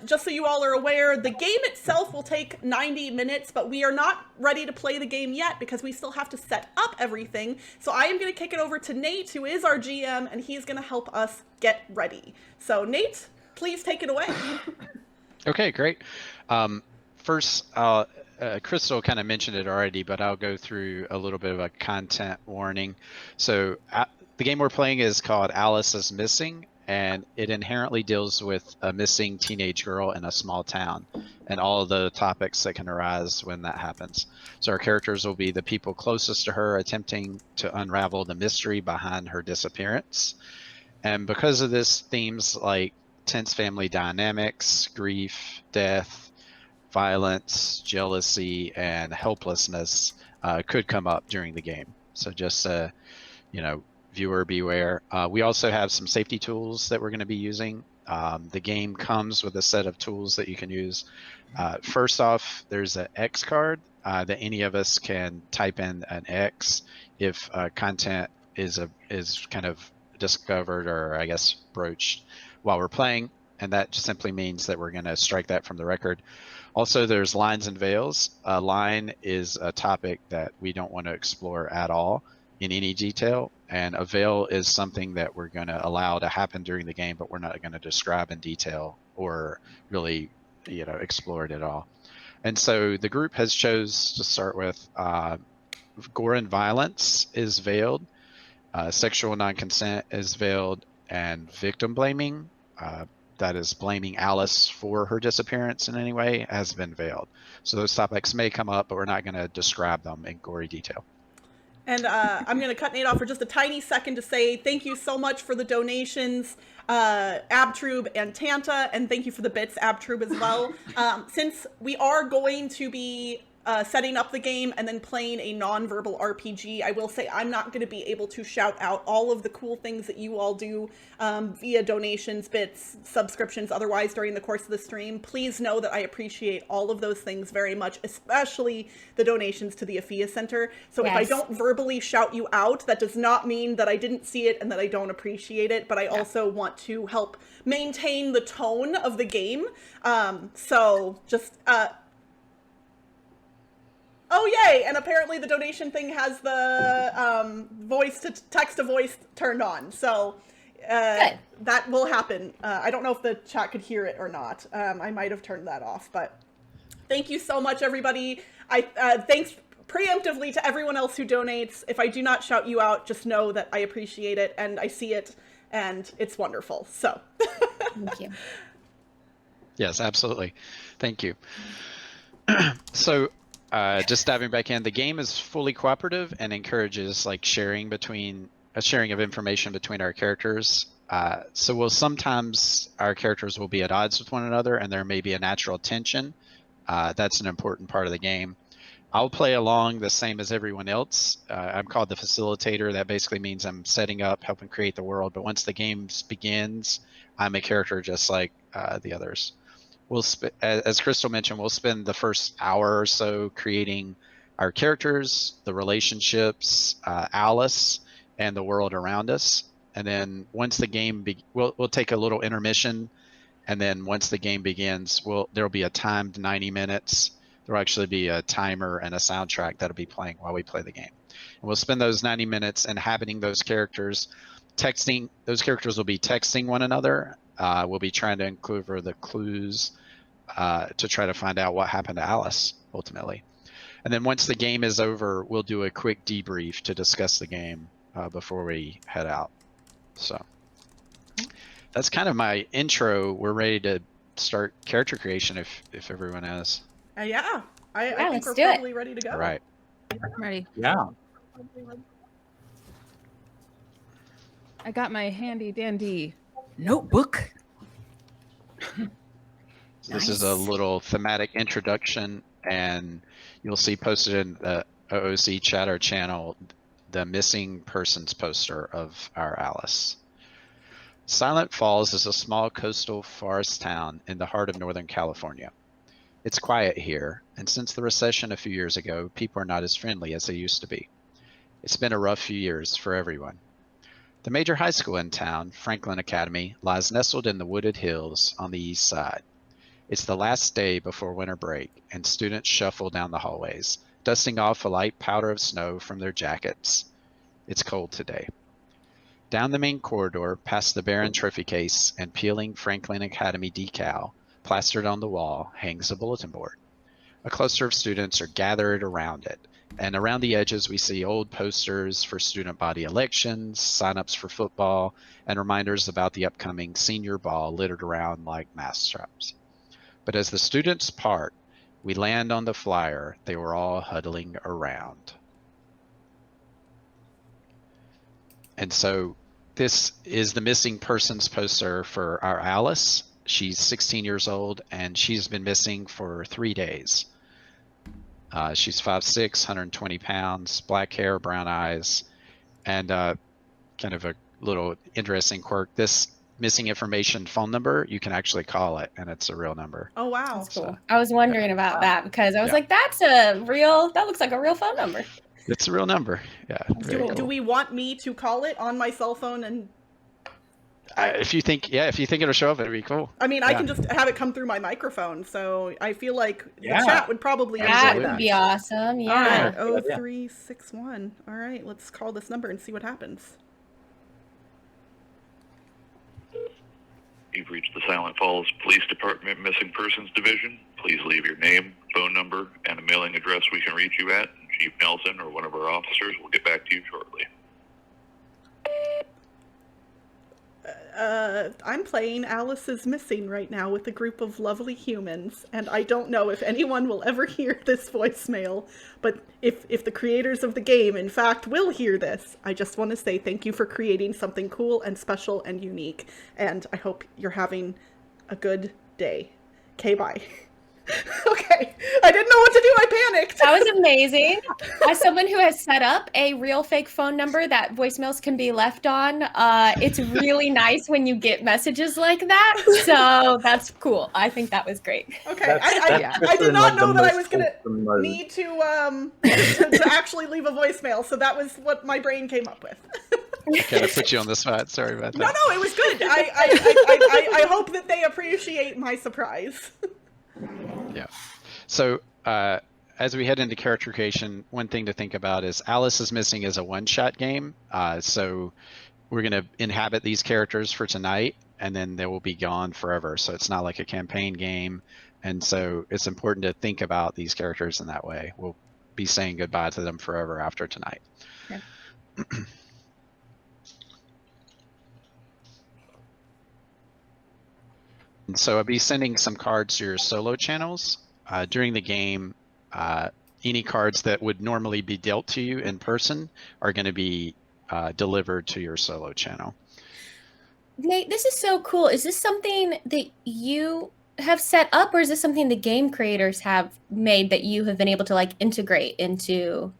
Just so you all are aware, the game itself will take 90 minutes, but we are not ready to play the game yet because we still have to set up everything. So I am going to kick it over to Nate, who is our GM, and he's going to help us get ready. So Nate, please take it away. Okay, great. First, Crystal kind of mentioned it already, but I'll go through a little bit of a content warning. So the game we're playing is called Alice is Missing, and it inherently deals with a missing teenage girl in a small town and all of the topics that can arise when that happens. So our characters will be the people closest to her, attempting to unravel the mystery behind her disappearance. And because of this, themes like tense family dynamics, grief, death, violence, jealousy, and helplessness could come up during the game. So just, viewer beware. We also have some safety tools that we're going to be using. The game comes with a set of tools that you can use. First off, there's an X card that any of us can type in an X if content is kind of discovered or I guess broached while we're playing, and that just simply means that we're going to strike that from the record. Also, there's lines and veils. A line is a topic that we don't want to explore at all in any detail, and a veil is something that we're going to allow to happen during the game, but we're not going to describe in detail or really, explore it at all. And so the group has chose to start with gore and violence is veiled, sexual non-consent is veiled, and victim blaming, that is blaming Alice for her disappearance in any way, has been veiled. So those topics may come up, but we're not going to describe them in gory detail. And I'm going to cut Nate off for just a tiny second to say thank you so much for the donations, Abtrube and Tanta, and thank you for the bits, Abtrube, as well. Since we are going to be setting up the game and then playing a non-verbal RPG, I will say I'm not going to be able to shout out all of the cool things that you all do via donations, bits, subscriptions, otherwise during the course of the stream. Please know that I appreciate all of those things very much, especially the donations to the Afia Center. So yes, if I don't verbally shout you out, that does not mean that I didn't see it and that I don't appreciate it, but I also want to help maintain the tone of the game. So just... Oh, yay! And apparently the donation thing has the voice to text to voice turned on. So that will happen. I don't know if the chat could hear it or not. I might have turned that off, but thank you so much, everybody. Thanks preemptively to everyone else who donates. If I do not shout you out, just know that I appreciate it and I see it and it's wonderful. So thank you. Yes, absolutely. Thank you. So just diving back in, the game is fully cooperative and encourages sharing of information between our characters. So sometimes our characters will be at odds with one another and there may be a natural tension. That's an important part of the game. I'll play along the same as everyone else. I'm called the facilitator. That basically means I'm setting up, helping create the world. But once the game begins, I'm a character just like the others. As Crystal mentioned, we'll spend the first hour or so creating our characters, the relationships, Alice, and the world around us. And then once the game, we'll take a little intermission. And then once the game begins, there'll be a timed 90 minutes. There'll actually be a timer and a soundtrack that'll be playing while we play the game. And we'll spend those 90 minutes inhabiting those characters, texting. Those characters will be texting one another. We'll be trying to uncover the clues to try to find out what happened to Alice, ultimately. And then once the game is over, we'll do a quick debrief to discuss the game before we head out. So that's kind of my intro. We're ready to start character creation if everyone is. Yeah, I think we're probably ready to go. All right. I'm ready. Yeah. I got my handy dandy notebook. This is a little thematic introduction, and you'll see posted in the OOC chatter channel the missing persons poster of our Alice. Silent Falls is a small coastal forest town in the heart of Northern California. It's quiet here, and since the recession a few years ago, people are not as friendly as they used to be. It's been a rough few years for everyone. The major high school in town, Franklin Academy, lies nestled in the wooded hills on the east side. It's the last day before winter break, and students shuffle down the hallways, dusting off a light powder of snow from their jackets. It's cold today. Down the main corridor, past the barren trophy case and peeling Franklin Academy decal, plastered on the wall, hangs a bulletin board. A cluster of students are gathered around it, and around the edges we see old posters for student body elections, signups for football, and reminders about the upcoming senior ball littered around like mask straps. But as the students part, we land on the flyer they were all huddling around. And so this is the missing persons poster for our Alice. She's 16 years old, and she's been missing for 3 days. She's 5'6", 120 pounds, black hair, brown eyes, and kind of a little interesting quirk. This missing information phone number, you can actually call it, and it's a real number. Oh, wow. That's cool. So, I was wondering about that because I was Yeah. like, that looks like a real phone number. it's a real number. Yeah. very Do cool. we want me to call it on my cell phone? And If you think it'll show up, it'd be cool. I mean, I Yeah. can just have it come through my microphone. So I feel like Yeah. the chat would probably That enjoy Absolutely. would be awesome. All Yeah. right, Good idea. 0361. All right, let's call this number and see what happens. You've reached the Silent Falls Police Department Missing Persons Division. Please leave your name, phone number, and a mailing address we can reach you at. Chief Nelson or one of our officers will get back to you shortly. I'm playing Alice is Missing right now with a group of lovely humans, and I don't know if anyone will ever hear this voicemail, but if the creators of the game, in fact, will hear this, I just want to say thank you for creating something cool and special and unique, and I hope you're having a good day. Okay, bye. Okay, I didn't know what to do, I panicked. That was amazing. As someone who has set up a real fake phone number that voicemails can be left on, it's really nice when you get messages like that. So that's cool. I think that was great. Okay, I That's did not like the know that I most was gonna wholesome mode. need to actually leave a voicemail, so that was what my brain came up with. Kind of put you on the spot. Sorry about that. No, it was good. I hope that they appreciate my surprise. Yeah. So as we head into character creation, one thing to think about is Alice is Missing is a one-shot game. So we're going to inhabit these characters for tonight, and then they will be gone forever. So it's not like a campaign game. And so it's important to think about these characters in that way. We'll be saying goodbye to them forever after tonight. Okay. And so I'll be sending some cards to your solo channels. During the game, any cards that would normally be dealt to you in person are going to be delivered to your solo channel. Nate, this is so cool. Is this something that you have set up, or is this something the game creators have made that you have been able to like integrate into?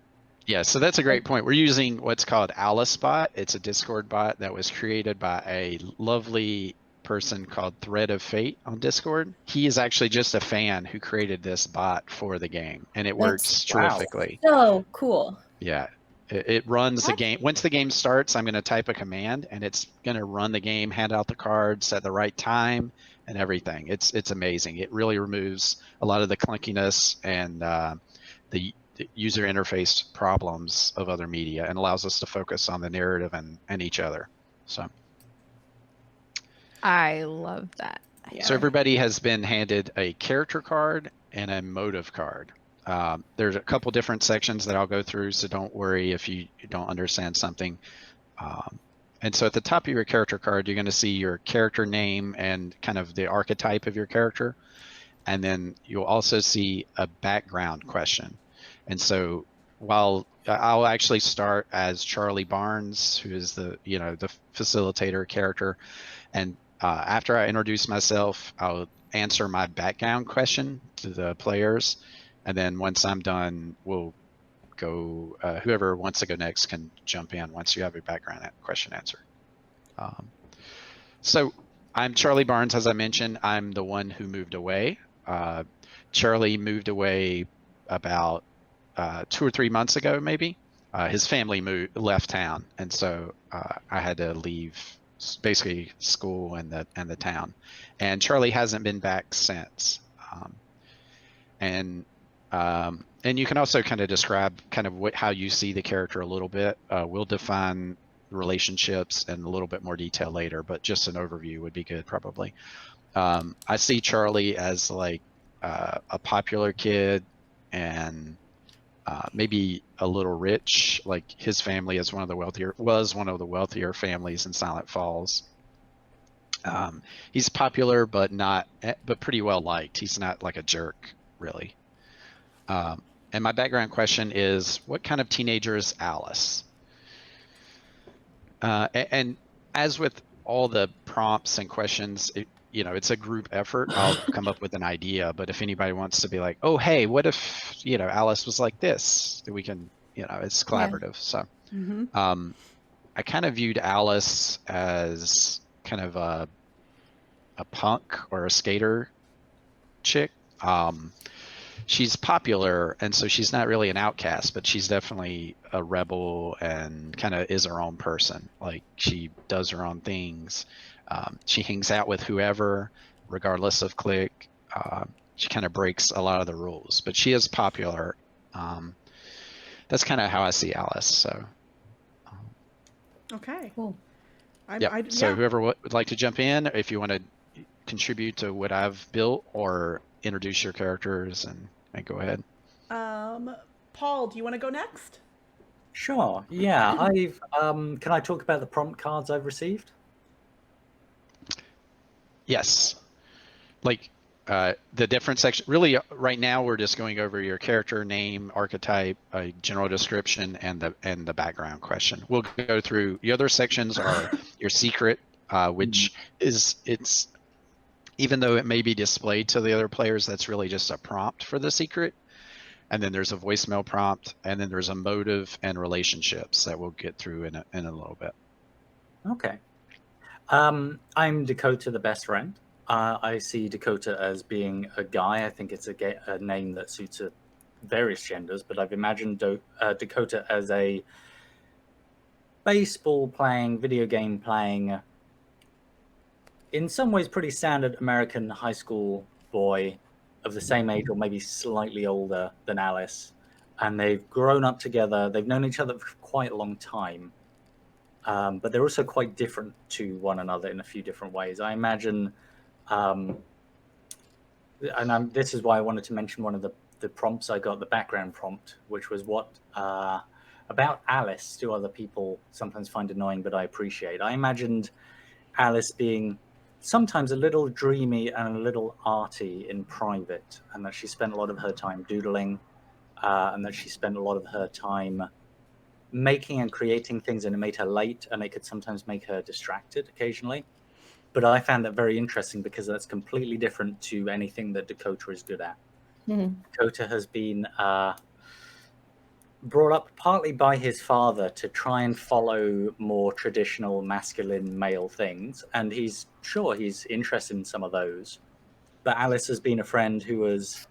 Yeah, so that's a great point. We're using what's called Alice Bot. It's a Discord bot that was created by a lovely person called Thread of Fate on Discord. He is actually just a fan who created this bot for the game, and it works wow. terrifically. So cool. Yeah, it runs the game. Once the game starts, I'm going to type a command, and it's going to run the game, hand out the cards at the right time, and everything. It's amazing. It really removes a lot of the clunkiness and the user interface problems of other media, and allows us to focus on the narrative and each other. So. I love that. So everybody has been handed a character card and a motive card. There's a couple different sections that I'll go through, so don't worry if you don't understand something. And so at the top of your character card, you're going to see your character name and kind of the archetype of your character. And then you'll also see a background question. And so while I'll actually start as Charlie Barnes, who is the facilitator character, and after I introduce myself, I'll answer my background question to the players, and then once I'm done, we'll go. Whoever wants to go next can jump in once you have your background question answered. So I'm Charlie Barnes, as I mentioned. I'm the one who moved away. Charlie moved away about 2 or 3 months ago, maybe. His family left town, and so I had to leave basically school and the town. And Charlie hasn't been back since. And you can also kind of describe kind of how you see the character a little bit. We'll define relationships in a little bit more detail later, but just an overview would be good probably. I see Charlie as like a popular kid and maybe a little rich. Like his family is was one of the wealthier families in Silent Falls. He's popular, but pretty well liked. He's not like a jerk, really. And my background question is, what kind of teenager is Alice? And as with all the prompts and questions, it's a group effort. I'll come up with an idea, but if anybody wants to be like, oh, hey, what if, Alice was like this? We can, it's collaborative. So I kind of viewed Alice as kind of a punk or a skater chick. She's popular, and so she's not really an outcast, but she's definitely a rebel and kind of is her own person. Like she does her own things. She hangs out with whoever, regardless of clique. She kind of breaks a lot of the rules, but she is popular. That's kind of how I see Alice. So. Okay. Cool. So whoever would like to jump in, if you want to contribute to what I've built or introduce your characters, and go ahead. Paul, do you want to go next? Sure. Yeah. I've can I talk about the prompt cards I've received? Yes. Like the different section. Really, right now we're just going over your character name, archetype, a general description, and the background question. We'll go through the other sections are your secret, which it's even though it may be displayed to the other players, that's really just a prompt for the secret. And then there's a voicemail prompt, and then there's a motive and relationships that we'll get through in a little bit. Okay. I'm Dakota, the best friend. I see Dakota as being a guy. I think it's a name that suits various genders, but I've imagined Dakota as a baseball playing, video game playing, in some ways pretty standard American high school boy of the same age or maybe slightly older than Alice. And they've grown up together. They've known each other for quite a long time. But they're also quite different to one another in a few different ways. I imagine, this is why I wanted to mention one of the prompts I got, the background prompt, which was what about Alice do other people sometimes find annoying, but I appreciate. I imagined Alice being sometimes a little dreamy and a little arty in private, and that she spent a lot of her time doodling, and that she spent a lot of her time making and creating things, and it made her late, and it could sometimes make her distracted occasionally. But I found that very interesting because that's completely different to anything that Dakota is good at. Dakota has been brought up partly by his father to try and follow more traditional masculine male things, and he's interested in some of those. But Alice has been a friend who has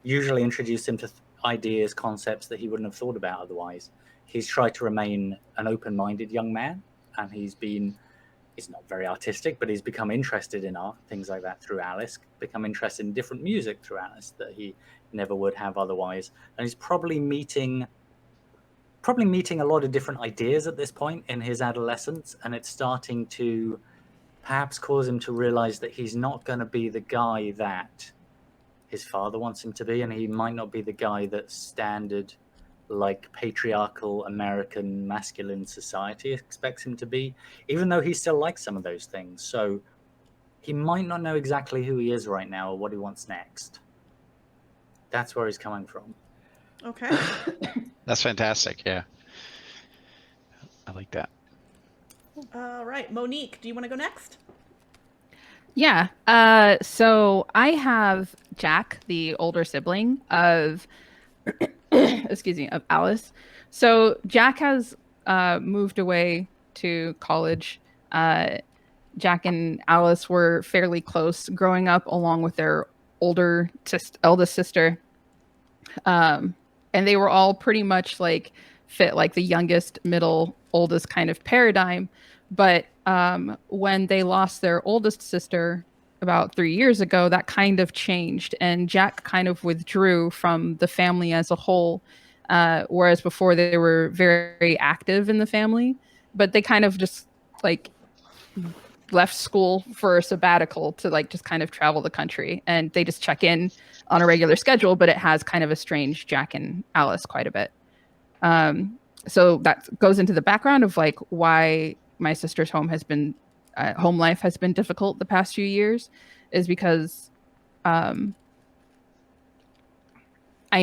usually introduced him to ideas, concepts that he wouldn't have thought about otherwise. He's tried to remain an open-minded young man, and he's not very artistic, but he's become interested in art, things like that through Alice, become interested in different music through Alice that he never would have otherwise. And he's probably meeting a lot of different ideas at this point in his adolescence, and it's starting to perhaps cause him to realize that he's not going to be the guy that his father wants him to be, and he might not be the guy that standard, like patriarchal American masculine society expects him to be, even though he still likes some of those things. So he might not know exactly who he is right now or what he wants next. That's where he's coming from. Okay. That's fantastic. Yeah. I like that. All right. Monique, do you want to go next? Yeah. So I have Jack, the older sibling of of Alice. So Jack has moved away to college. Jack and Alice were fairly close growing up, along with their eldest sister. And they were all pretty much like fit like the youngest, middle, oldest kind of paradigm. But when they lost their oldest sister about 3 years ago, that kind of changed, and Jack kind of withdrew from the family as a whole, whereas before they were very active in the family. But they kind of just like left school for a sabbatical to like just kind of travel the country, and they just check in on a regular schedule, but it has kind of estranged Jack and Alice quite a bit. So that goes into the background of like why my sister's home life has been difficult the past few years, is because I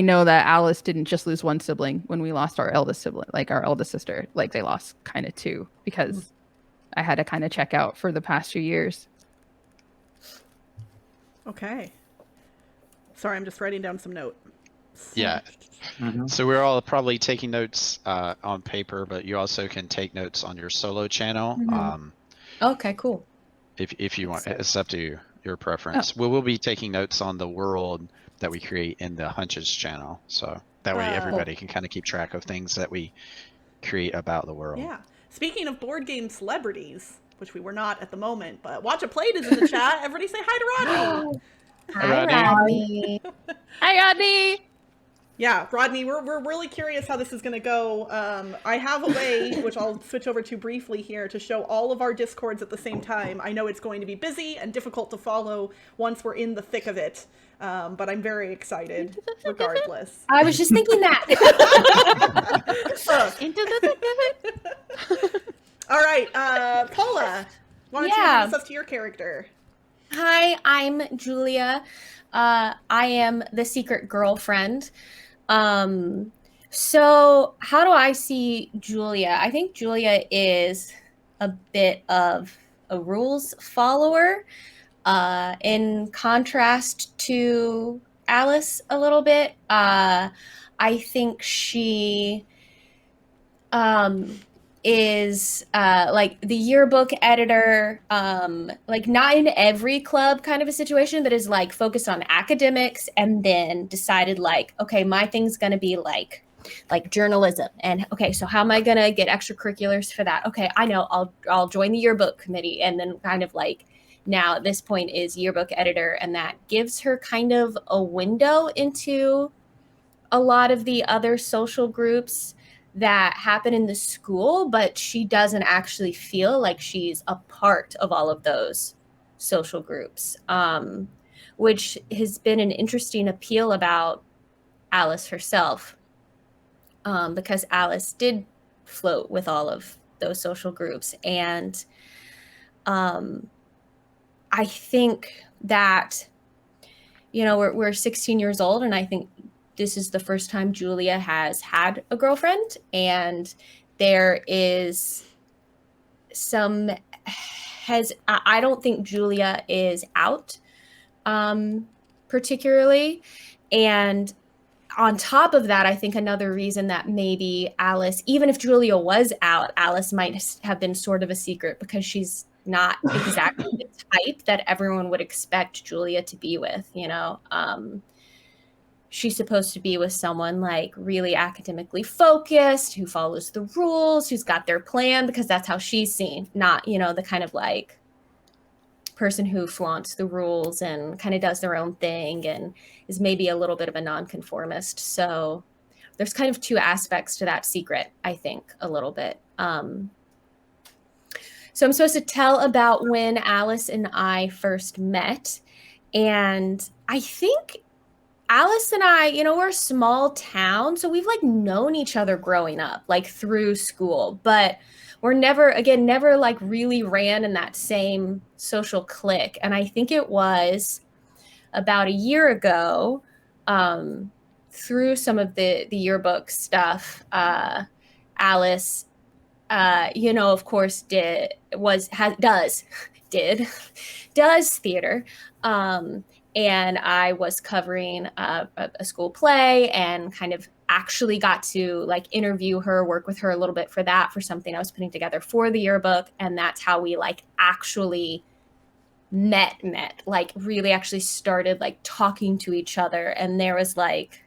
know that Alice didn't just lose one sibling when we lost our eldest sibling, like our eldest sister, like they lost kind of two, because I had to kind of check out for the past few years. Okay. Sorry, I'm just writing down some notes. Yeah. So we're all probably taking notes on paper, but you also can take notes on your solo channel. Okay, cool. If you want, it's up to your preference. We will be taking notes on the world that we create in the Hunches channel, so that way everybody can kind of keep track of things that we create about the world. Yeah. Speaking of board game celebrities, which we were not at the moment, but Watch It Played is in the chat. Everybody say hi to Rodney. Hi, Rodney. Hi, Rodney. Yeah, Rodney, we're really curious how this is going to go. I have a way, which I'll switch over to briefly here, to show all of our Discords at the same time. I know it's going to be busy and difficult to follow once we're in the thick of it, but I'm very excited regardless. I was just thinking that. Into the thick of it. All right, Paula, why don't you introduce us to your character? Hi, I'm Julia. I am the secret girlfriend. So how do I see Julia? I think Julia is a bit of a rules follower, in contrast to Alice a little bit. I think she is like the yearbook editor, like not in every club kind of a situation, but is like focused on academics, and then decided like, okay, my thing's gonna be like journalism, and okay, so how am I gonna get extracurriculars for that? Okay, I know, I'll join the yearbook committee, and then kind of like now at this point is yearbook editor, and that gives her kind of a window into a lot of the other social groups that happen in the school, but she doesn't actually feel like she's a part of all of those social groups, which has been an interesting appeal about Alice herself, because Alice did float with all of those social groups. And I think that, you know, we're 16 years old, and I think this is the first time Julia has had a girlfriend, and there is some I don't think Julia is out, particularly. And on top of that, I think another reason that maybe Alice, even if Julia was out, Alice might have been sort of a secret, because she's not exactly the type that everyone would expect Julia to be with, you know? She's supposed to be with someone like really academically focused, who follows the rules, who's got their plan, because that's how she's seen, not, you know, the kind of like person who flaunts the rules and kind of does their own thing and is maybe a little bit of a nonconformist. So there's kind of two aspects to that secret, I think, a little bit. So I'm supposed to tell about when Alice and I first met. And I think Alice and I, you know, we're a small town, so we've like known each other growing up, like through school, but we're never like really ran in that same social clique. And I think it was about a year ago, through some of the yearbook stuff, Alice, you know, of course, does theater. And I was covering a school play, and kind of actually got to like interview her, work with her a little bit for something I was putting together for the yearbook. And that's how we like actually met, like really actually started like talking to each other. And there was like,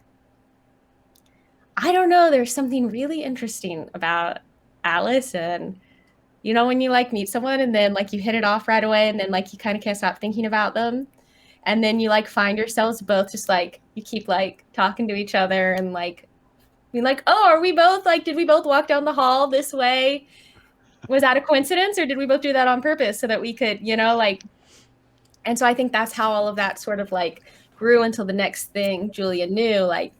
I don't know, there's something really interesting about Alice, and You know, when you like meet someone and then like you hit it off right away and then like you kind of can't stop thinking about them. And then you like find yourselves both just like you keep like talking to each other and like being like, oh, are we both like, did we both walk down the hall this way? Was that a coincidence or did we both do that on purpose so that we could, you know, like, and so I think that's how all of that sort of like grew until the next thing Julia knew, like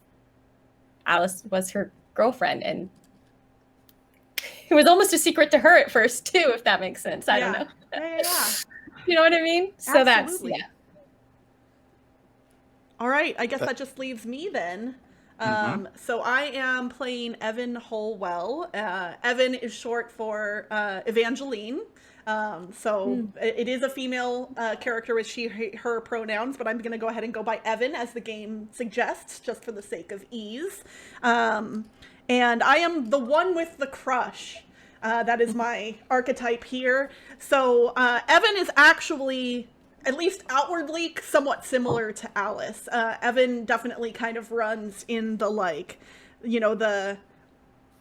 Alice was her girlfriend, and it was almost a secret to her at first too, if that makes sense. I don't know. Yeah. You know what I mean? So Absolutely. that's, yeah. All right, I guess that just leaves me then. So I am playing Evan Holwell. Evan is short for Evangeline. It is a female character with she, her pronouns, but I'm going to go ahead and go by Evan as the game suggests, just for the sake of ease. And I am the one with the crush. That is my archetype here. So Evan is actually, at least outwardly, somewhat similar to Alice. Evan definitely kind of runs in the, like, you know, the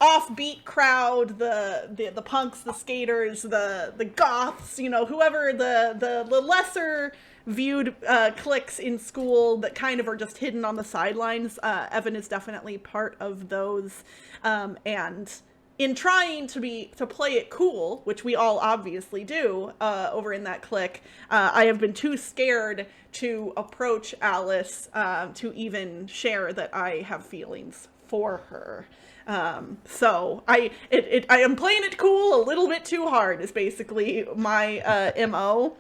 offbeat crowd, the punks, the skaters, the goths, you know, whoever the lesser viewed cliques in school that kind of are just hidden on the sidelines. Evan is definitely part of those, and in trying to play it cool, which we all obviously do over in that clique, I have been too scared to approach Alice to even share that I have feelings for her. So I am playing it cool a little bit too hard is basically my MO.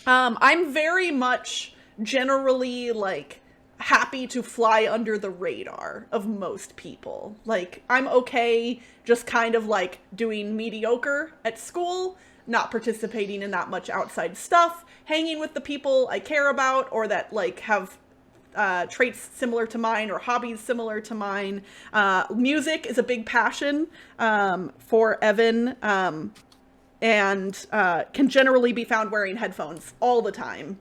I'm very much generally like happy to fly under the radar of most people. Like, I'm okay just kind of like doing mediocre at school, not participating in that much outside stuff, hanging with the people I care about or that like have traits similar to mine or hobbies similar to mine. Music is a big passion for Evan, and can generally be found wearing headphones all the time.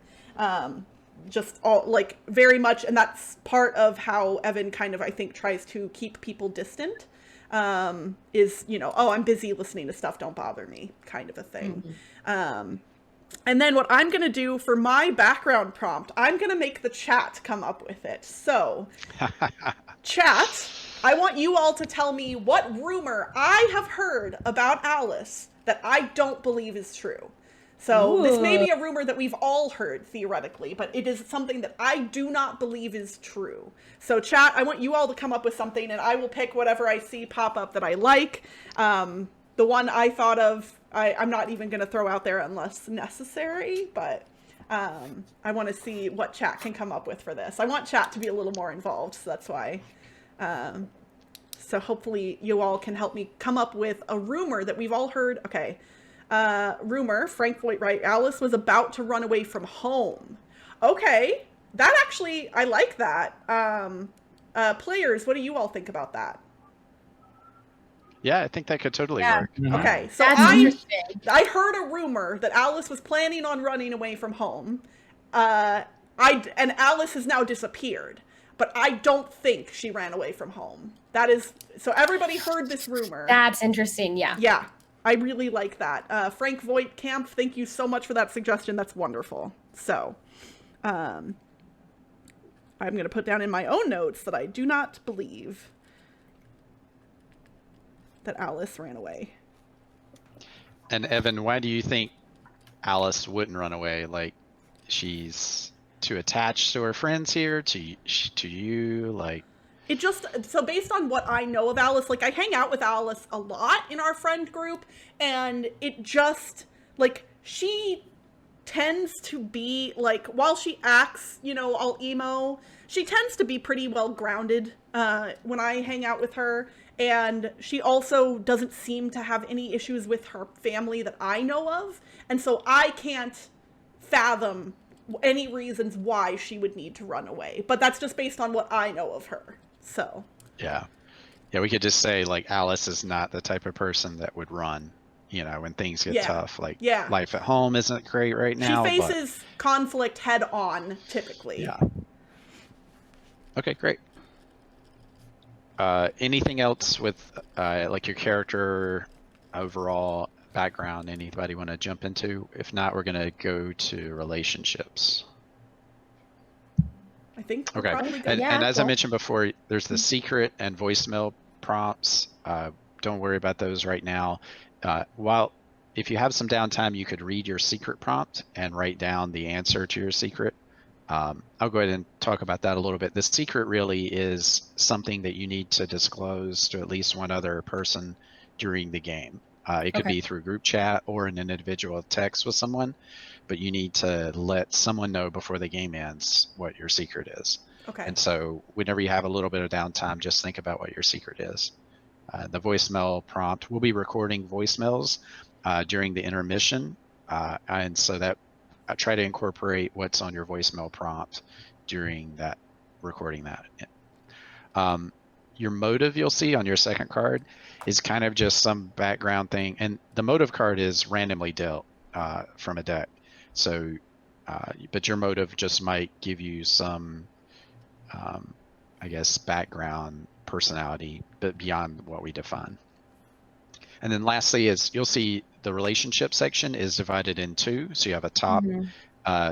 Just all like very much, and that's part of how Evan kind of, I think, tries to keep people distant, is, you know, oh, I'm busy listening to stuff, don't bother me, kind of a thing. And then what I'm going to do for my background prompt, I'm going to make the chat come up with it. So, chat, I want you all to tell me what rumor I have heard about Alice that I don't believe is true. So this may be a rumor that we've all heard theoretically, but it is something that I do not believe is true. So chat, I want you all to come up with something and I will pick whatever I see pop up that I like. The one I thought of, I'm not even going to throw out there unless necessary, but I want to see what chat can come up with for this. I want chat to be a little more involved, so that's why. So hopefully you all can help me come up with a rumor that we've all heard. Okay. Rumor, Frank Voigt, right? Alice was about to run away from home. Okay. That actually, I like that. Players, what do you all think about that? Yeah, I think that could totally work. Okay, so I heard a rumor that Alice was planning on running away from home. And Alice has now disappeared, but I don't think she ran away from home. That is, so everybody heard this rumor. That's interesting, yeah. Yeah, I really like that. Frank Voigt Camp, thank you so much for that suggestion. That's wonderful. So, I'm going to put down in my own notes that I do not believe that Alice ran away. And Evan, why do you think Alice wouldn't run away? Like, she's too attached to her friends here, to you, like... It just, so based on what I know of Alice, like I hang out with Alice a lot in our friend group, and it just, like, she tends to be, like, while she acts, you know, all emo, she tends to be pretty well grounded when I hang out with her, and she also doesn't seem to have any issues with her family that I know of, and so I can't fathom any reasons why she would need to run away, but that's just based on what I know of her. So yeah, we could just say like Alice is not the type of person that would run, you know, when things get tough. Like life at home isn't great right now. She faces conflict head on typically. Yeah. Okay, great. Anything else with like your character overall background anybody want to jump into? If not, we're going to go to relationships. I think we're Okay. probably good. And as I cool. mentioned before, there's the secret and voicemail prompts. Don't worry about those right now. If you have some downtime, you could read your secret prompt and write down the answer to your secret. I'll go ahead and talk about that a little bit. The secret really is something that you need to disclose to at least one other person during the game. It could be through group chat or in an individual text with someone, but you need to let someone know before the game ends what your secret is. Okay. And so whenever you have a little bit of downtime, just think about what your secret is. The voicemail prompt, we'll be recording voicemails during the intermission. And so that I try to incorporate what's on your voicemail prompt during that recording that. Your motive you'll see on your second card is kind of just some background thing. And the motive card is randomly dealt from a deck. So, but your motive just might give you some, I guess, background personality, but beyond what we define. And then lastly is you'll see the relationship section is divided in two. So you have a top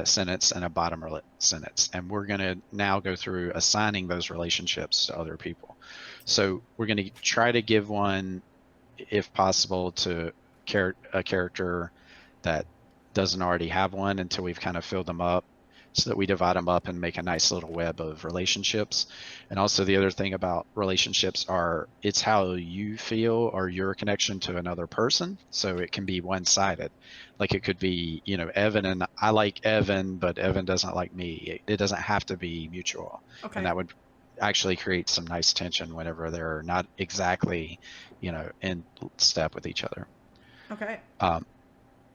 sentence and a bottom sentence. And we're going to now go through assigning those relationships to other people. So we're going to try to give one, if possible, to a character that doesn't already have one until we've kind of filled them up, so that we divide them up and make a nice little web of relationships. And also the other thing about relationships are it's how you feel or your connection to another person. So it can be one-sided. Like it could be, you know, Evan and I like Evan, but Evan doesn't like me. It doesn't have to be mutual. Okay. And that would actually create some nice tension whenever they're not exactly, you know, in step with each other. Okay.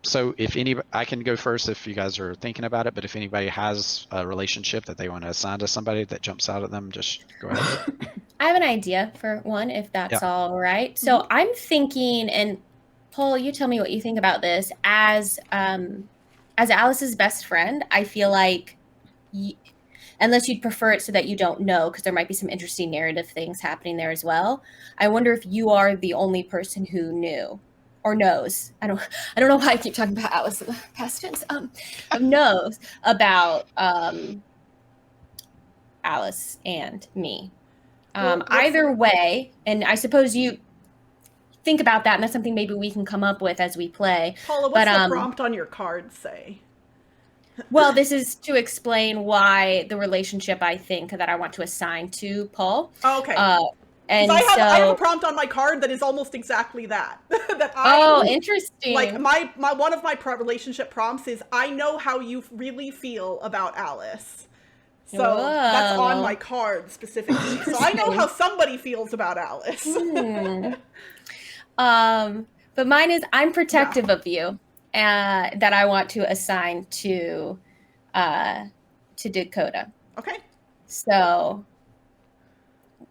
So if I can go first if you guys are thinking about it, but if anybody has a relationship that they want to assign to somebody that jumps out at them, just go ahead. I have an idea for one, if that's all right. So I'm thinking, and Paul, you tell me what you think about this. As Alice's best friend, I feel like, unless you'd prefer it so that you don't know, because there might be some interesting narrative things happening there as well. I wonder if you are the only person who knew or knows. I don't know why I keep talking about Alice in the past tense. Knows about Alice and me. Either way, and I suppose you think about that, and that's something maybe we can come up with as we play. Paula, what's the prompt on your card say? Well, this is to explain why the relationship I think that I want to assign to Paul. Oh, okay. And I have a prompt on my card that is almost exactly that. Interesting. Like my one of my relationship prompts is I know how you really feel about Alice. So that's on my card specifically. So I know how somebody feels about Alice. But mine is I'm protective of you, that I want to assign to Dakota. Okay. So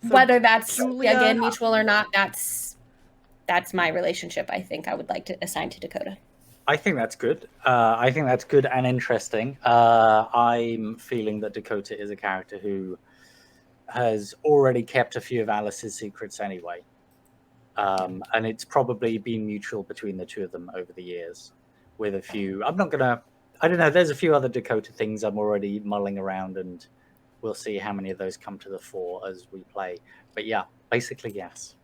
whether that's again mutual or not, that's my relationship. I think I would like to assign to Dakota. I think that's good. I think that's good and interesting. I'm feeling that Dakota is a character who has already kept a few of Alice's secrets anyway. And it's probably been mutual between the two of them over the years with a few. I don't know. There's a few other Dakota things I'm already mulling around, and we'll see how many of those come to the fore as we play. But yeah, basically, yes.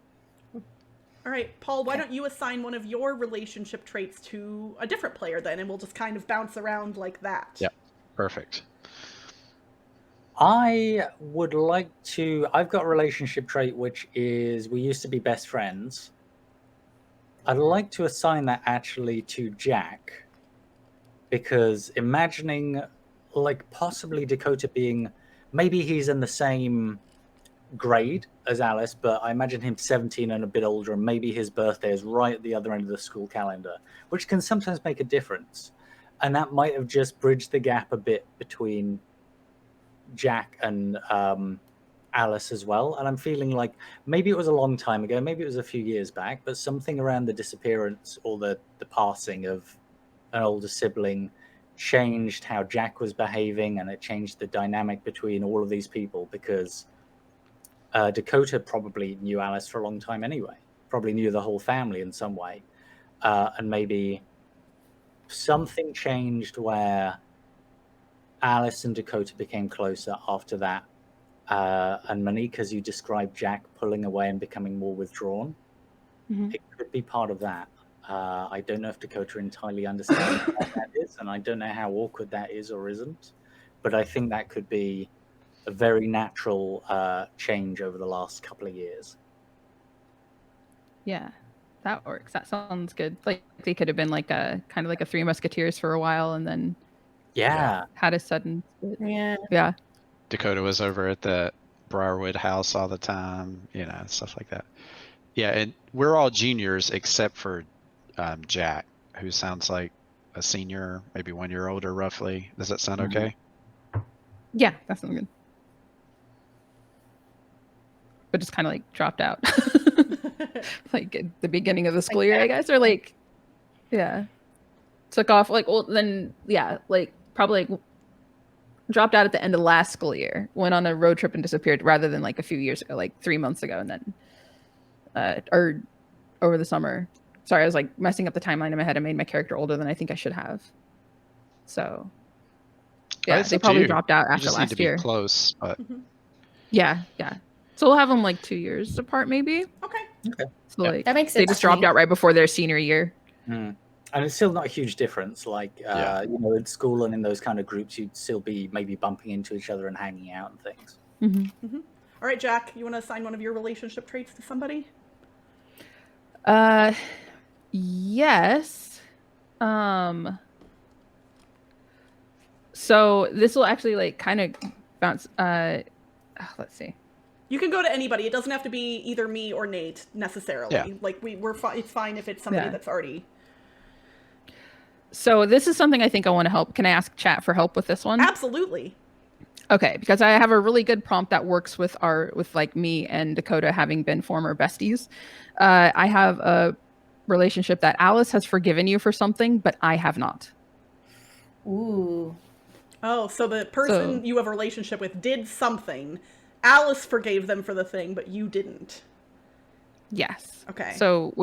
All right, Paul, why don't you assign one of your relationship traits to a different player then, and we'll just kind of bounce around like that. Yeah, perfect. I would like to... I've got a relationship trait which is we used to be best friends. I'd like to assign that actually to Jack, because imagining like possibly Dakota being... Maybe he's in the same grade as Alice, but I imagine him 17 and a bit older, and maybe his birthday is right at the other end of the school calendar, which can sometimes make a difference. And that might have just bridged the gap a bit between Jack and Alice as well. And I'm feeling like maybe it was a long time ago, maybe it was a few years back, but something around the disappearance or the passing of an older sibling changed how Jack was behaving, and it changed the dynamic between all of these people, because Dakota probably knew Alice for a long time anyway, probably knew the whole family in some way. and maybe something changed where Alice and Dakota became closer after that. And Monique, as you described Jack pulling away and becoming more withdrawn, it could be part of that. I don't know if Dakota entirely understands what that is, and I don't know how awkward that is or isn't, but I think that could be a very natural change over the last couple of years. Yeah, that works. That sounds good. Like they could have been like a kind of like a Three Musketeers for a while, and then had a sudden split. Yeah. Dakota was over at the Briarwood house all the time, you know, stuff like that. Yeah, and we're all juniors except for Jack, who sounds like a senior, maybe 1 year older roughly. Does that sound okay? Yeah, that sounds good. But just kind of like dropped out. Like at the beginning of the school year, I guess, or like, took off. Like, well, then, like probably like dropped out at the end of last school year, went on a road trip and disappeared rather than like a few years ago, like 3 months ago, and then, or over the summer. Sorry, I was like messing up the timeline in my head. I made my character older than I think I should have. So, yeah, they probably dropped out after last year. Need to be close, but yeah. So we'll have them like 2 years apart, maybe. Okay. So like that makes sense. They just dropped out right before their senior year. And it's still not a huge difference. Like, you know, in school and in those kind of groups, you'd still be maybe bumping into each other and hanging out and things. All right, Jack, you want to assign one of your relationship traits to somebody? Yes. So this will actually like kind of bounce. Let's see. You can go to anybody. It doesn't have to be either me or Nate necessarily. Yeah. Like it's fine if it's somebody that's already. So this is something I think I want to help. Can I ask chat for help with this one? Absolutely. Okay, because I have a really good prompt that works with like me and Dakota having been former besties. I have a relationship that Alice has forgiven you for something, but I have not. Ooh. Oh, so the person you have a relationship with did something. Alice forgave them for the thing, but you didn't. Yes. Okay. So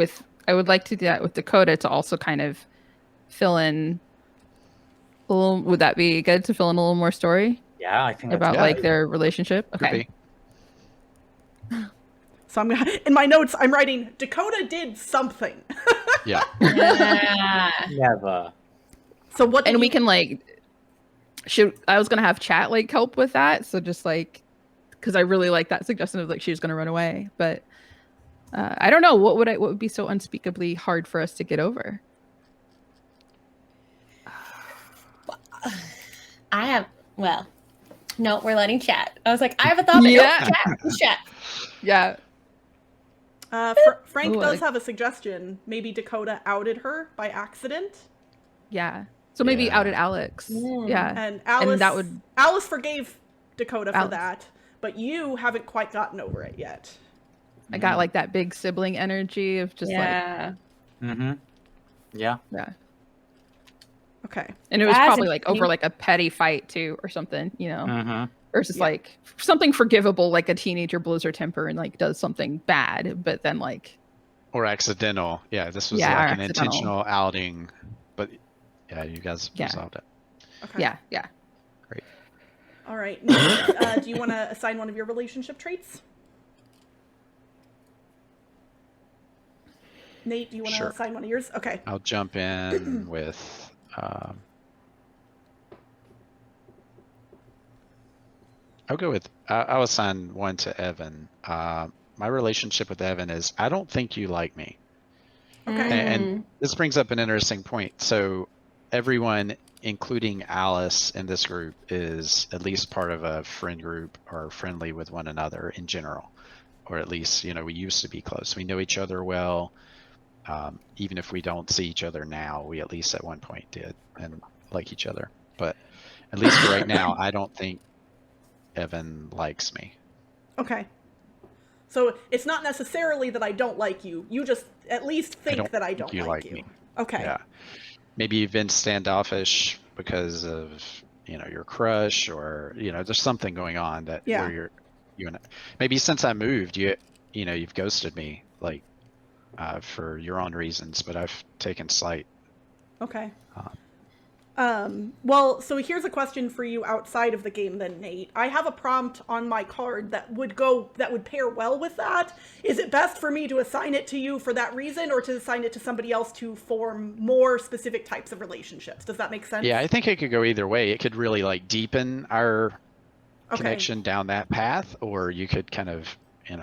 I would like to do that with Dakota to also kind of fill in a little. Would that be good to fill in a little more story? Yeah, I think that's about like their relationship. Okay. So I'm gonna, in my notes, I'm writing Dakota did something. Yeah. Never. So what? And we can like. I was gonna have chat like help with that. So just like, because I really like that suggestion of like she was gonna run away, but I don't know what would be so unspeakably hard for us to get over. No, we're letting chat. I was like, I have a thought. But chat. Yeah. Frank does have a suggestion. Maybe Dakota outed her by accident. Yeah. So maybe outed Alex. Yeah. And Alice, that Alice forgave Dakota for that, but you haven't quite gotten over it yet. I got like that big sibling energy of just like. Yeah. Okay. And it was probably like over like a petty fight too or something, you know. Or just like something forgivable, like a teenager blows her temper and like does something bad, but then like or accidental. Yeah, this was like an intentional outing, but you guys resolved it. Okay. Great. All right. Nate, do you want to assign one of your relationship traits? Nate, do you want to assign one of yours? Okay. I'll jump in with I'll go with I'll assign one to Evan. My relationship with Evan is I don't think you like me. Okay. And this brings up an interesting point. So everyone, including Alice in this group, is at least part of a friend group or friendly with one another in general, or at least, you know, we used to be close. We know each other well. Even if we don't see each other now, we at least at one point did and like each other. But at least for right now, I don't think Evan likes me. Okay. So it's not necessarily that I don't like you. You just at least think that I don't like you. Me. Okay. Yeah. Maybe you've been standoffish because of, you know, your crush or, you know, there's something going on that where you and maybe since I moved, you know, you've ghosted me. Like, for your own reasons, but I've taken slight. Okay. Well, so here's a question for you outside of the game then, Nate. I have a prompt on my card that would pair well with that. Is it best for me to assign it to you for that reason, or to assign it to somebody else to form more specific types of relationships? Does that make sense? Yeah, I think it could go either way. It could really like deepen our connection down that path, or you could kind of,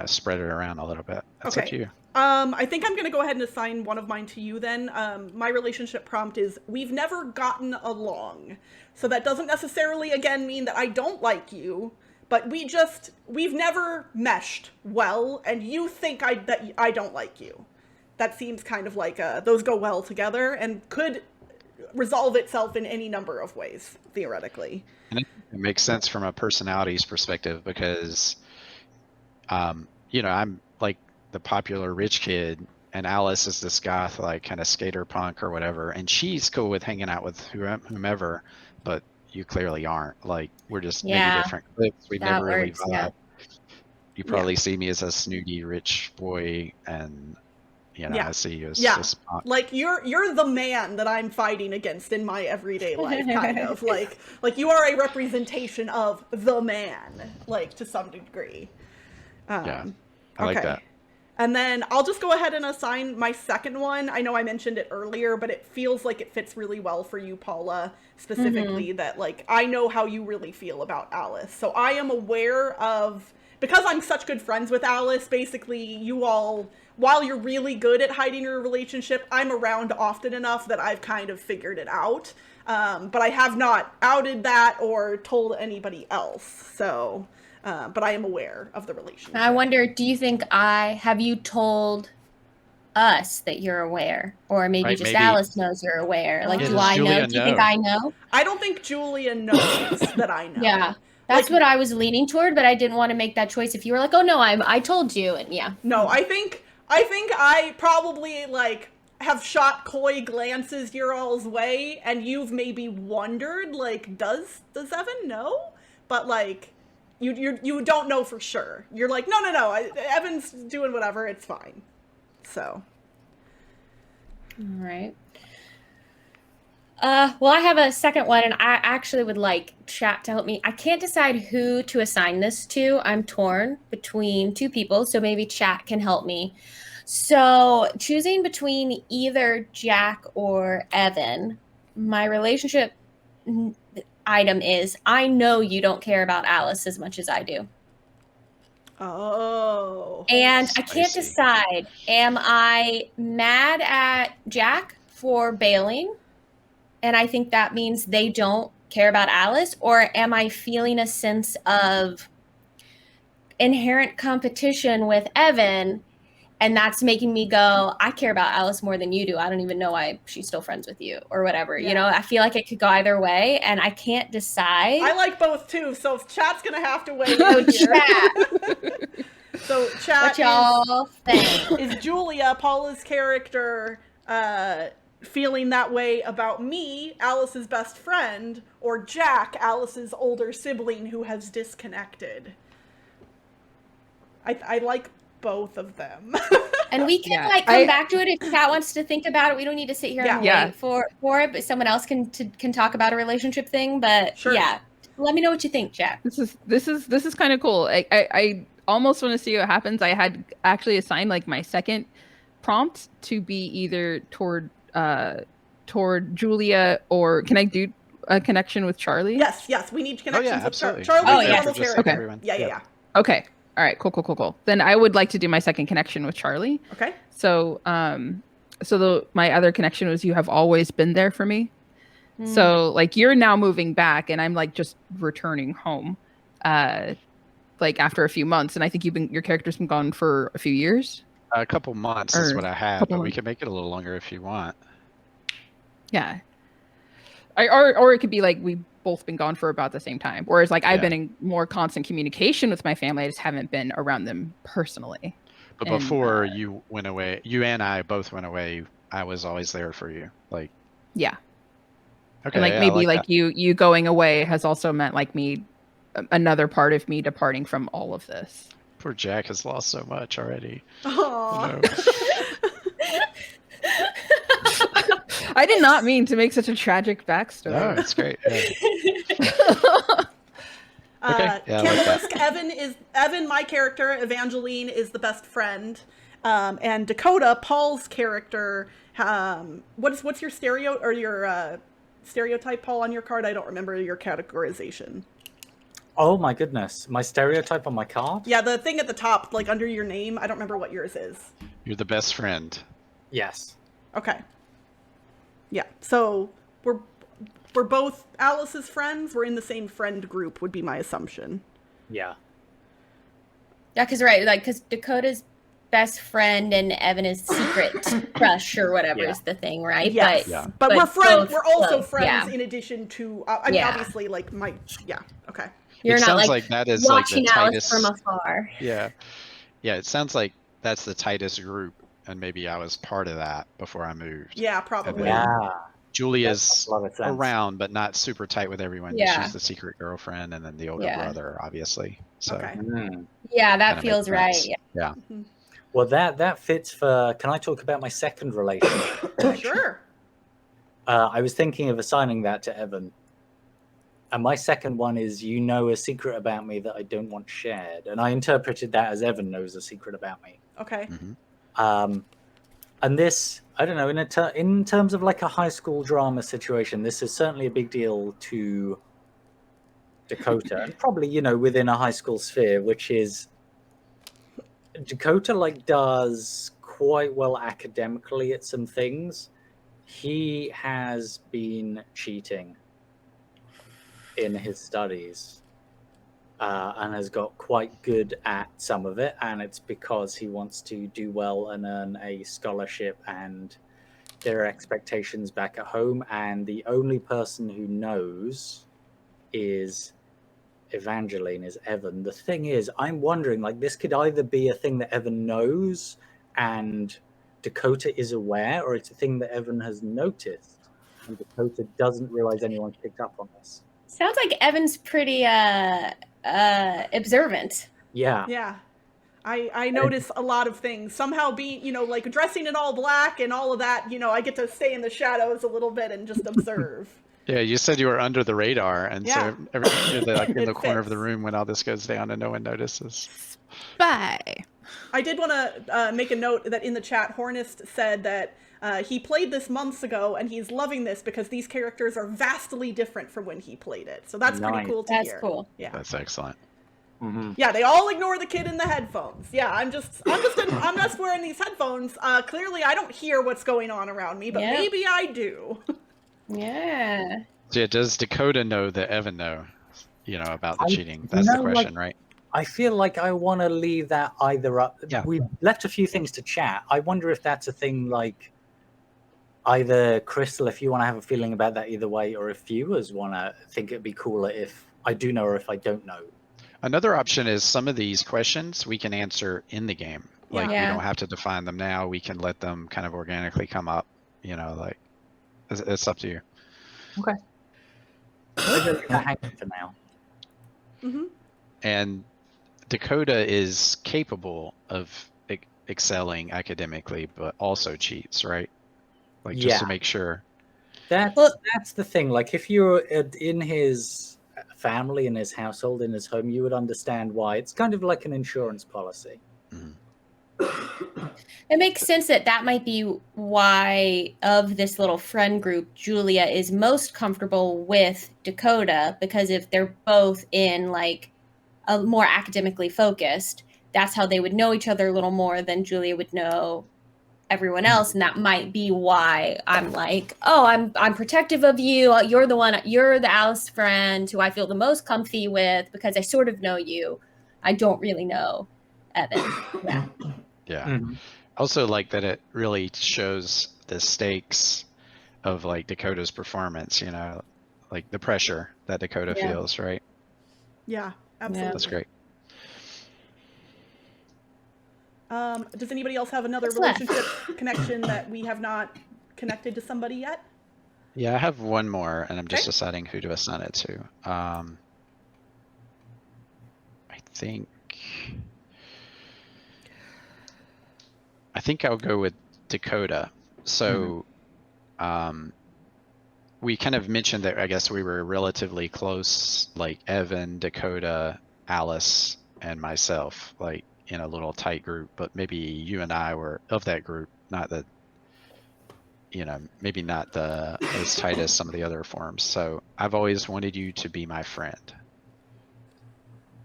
spread it around a little bit. That's up to you. I think I'm going to go ahead and assign one of mine to you then. My relationship prompt is, we've never gotten along. So that doesn't necessarily, again, mean that I don't like you, but we've never meshed well, and you think that I don't like you. That seems kind of like those go well together and could resolve itself in any number of ways, theoretically. And it makes sense from a personalities perspective because, I'm like the popular rich kid, and Alice is this goth, like kind of skater punk or whatever, and she's cool with hanging out with whomever, but you clearly aren't. Like, we're just maybe different cliques. We never really vibe. Yeah. You probably see me as a snooty rich boy, and I see you as just punk. Like you're the man that I'm fighting against in my everyday life, kind of like you are a representation of the man, like, to some degree. I like that. And then I'll just go ahead and assign my second one. I know I mentioned it earlier, but it feels like it fits really well for you, Paula, specifically, that, like, I know how you really feel about Alice. So I am aware of, because I'm such good friends with Alice, basically, you all, while you're really good at hiding your relationship, I'm around often enough that I've kind of figured it out. But I have not outed that or told anybody else. So... but I am aware of the relationship. I wonder, do you think have you told us that you're aware? Or maybe Alice knows you're aware? Like, do I know? Do you think I know? I don't think Julia knows that I know. Yeah. That's what I was leaning toward, but I didn't want to make that choice if you were like, oh no, I told you, and yeah. No, I think I probably, like, have shot coy glances your all's way, and you've maybe wondered, like, does Evan know? But, like, you don't know for sure. You're like, no, Evan's doing whatever, it's fine. So. All right. Well, I have a second one, and I actually would like chat to help me. I can't decide who to assign this to. I'm torn between two people, so maybe chat can help me. So choosing between either Jack or Evan, my relationship item is, I know you don't care about Alice as much as I do. Oh. And I can't decide, am I mad at Jack for bailing? And I think that means they don't care about Alice, or am I feeling a sense of inherent competition with Evan, and that's making me go, I care about Alice more than you do. I don't even know why she's still friends with you or whatever. Yeah. I feel like it could go either way, and I can't decide. I like both too, so chat's gonna have to weigh in here. So chat, what y'all think? Is Julia, Paula's character, feeling that way about me, Alice's best friend, or Jack, Alice's older sibling who has disconnected? I like both of them. And we can come back to it if Kat wants to think about it. We don't need to sit here and wait for it, but someone else can talk about a relationship thing. But let me know what you think, Jack. This is kind of cool. I almost want to see what happens. I had actually assigned like my second prompt to be either toward Julia, or can I do a connection with Charlie? Yes, we need connections with Charlie. Okay. Yeah. Okay. All right, cool. Then I would like to do my second connection with Charlie. Okay. So, my other connection was, you have always been there for me. So, like, you're now moving back, and I'm like just returning home, like after a few months, and I think your character's been gone for a few years. A couple months is what I have, but we can make it a little longer if you want. Yeah. Or it could be like we've both been gone for about the same time. Whereas like I've been in more constant communication with my family. I just haven't been around them personally. But before you went away, you and I both went away, I was always there for you. Like, yeah. Okay. And like maybe like you going away has also meant like another part of me departing from all of this. Poor Jack has lost so much already. Aww. I did not mean to make such a tragic backstory. No, it's great. Yeah. Okay, yeah, I like that. Candlewick, Evan, my character, Evangeline is the best friend, and Dakota, Paul's character. What's your stereotype, Paul, on your card? I don't remember your categorization. Oh my goodness, my stereotype on my card? Yeah, the thing at the top, like under your name. I don't remember what yours is. You're the best friend. Yes. Okay. Yeah, so we're both Alice's friends. We're in the same friend group, would be my assumption. Yeah. Yeah, because Dakota's best friend and Evan is secret crush or whatever is the thing, right? Yes. But we're friends. We're also friends in addition to. I mean, obviously, like my. Yeah. Okay. You're it not sounds like that is watching like the Alice tightest from afar. Yeah. Yeah, it sounds like that's the tightest group, and maybe I was part of that before I moved. Yeah, probably. Yeah. Julia's a lot of sense. around, but not super tight with everyone. Yeah. She's the secret girlfriend, and then the older brother, obviously. So Okay. Yeah, that kinda feels makes right. sense. Yeah. Yeah. Well, that fits for. Can I talk about my second relationship? Sure. I was thinking of assigning that to Evan. And my second one is, you know, a secret about me that I don't want shared. And I interpreted that as Evan knows a secret about me. Okay. And this, I don't know, in terms of like a high school drama situation, this is certainly a big deal to Dakota. And probably, you know, within a high school sphere, which is Dakota like does quite well academically at some things. He has been cheating in his studies and has got quite good at some of it, and it's because he wants to do well and earn a scholarship, and there are expectations back at home, and the only person who knows is Evangeline, is Evan. The thing is, I'm wondering, like, this could either be a thing that Evan knows and Dakota is aware, or it's a thing that Evan has noticed and Dakota doesn't realize anyone's picked up on this. Sounds like Evan's pretty observant. Yeah. Yeah. I notice a lot of things. Somehow being, you know, like dressing in all black and all of that, you know, I get to stay in the shadows a little bit and just observe. Yeah, you said you were under the radar, and so you're like in the corner of the fits. room when all this goes down and no one notices. Bye. I did want to make a note that in the chat, Hornist said that he played this months ago, and he's loving this because these characters are vastly different from when he played it. So that's pretty cool to hear. That's cool. Yeah. That's excellent. Yeah, they all ignore the kid in the headphones. Yeah, I'm just wearing these headphones. Clearly, I don't hear what's going on around me, but maybe I do. Yeah. So yeah, does Dakota know that Evan know, you know, about the cheating? That's know, the question, right? I feel like I want to leave that either up. Yeah. We've left a few things to chat. I wonder if that's a thing like either Crystal, if you want to have a feeling about that either way, or if viewers want to think it'd be cooler if I do know or if I don't know. Another option is some of these questions we can answer in the game. Like we don't have to define them now. We can let them kind of organically come up, you know, like it's up to you. Okay. Hang for now. And Dakota is capable of excelling academically, but also cheats, right? Like just to make sure. That's the thing. Like if you're in his family, in his household, in his home, you would understand why. It's kind of like an insurance policy. It makes sense that might be why of this little friend group, Julia is most comfortable with Dakota, because if they're both in like a more academically focused, that's how they would know each other a little more than Julia would know everyone else. And that might be why I'm like, oh, I'm protective of you. You're the Alice friend who I feel the most comfy with because I sort of know you. I don't really know Evan. Yeah. Also like that it really shows the stakes of like Dakota's performance, you know, like the pressure that Dakota feels, right? Yeah, absolutely. That's great. Does anybody else have another relationship connection that we have not connected to somebody yet? Yeah, I have one more, and I'm just deciding who to assign it to. I think I'll go with Dakota. So we kind of mentioned that I guess we were relatively close, like Evan, Dakota, Alice, and myself, like in a little tight group, but maybe you and I were of that group, not the, maybe not as tight as some of the other forms. So I've always wanted you to be my friend.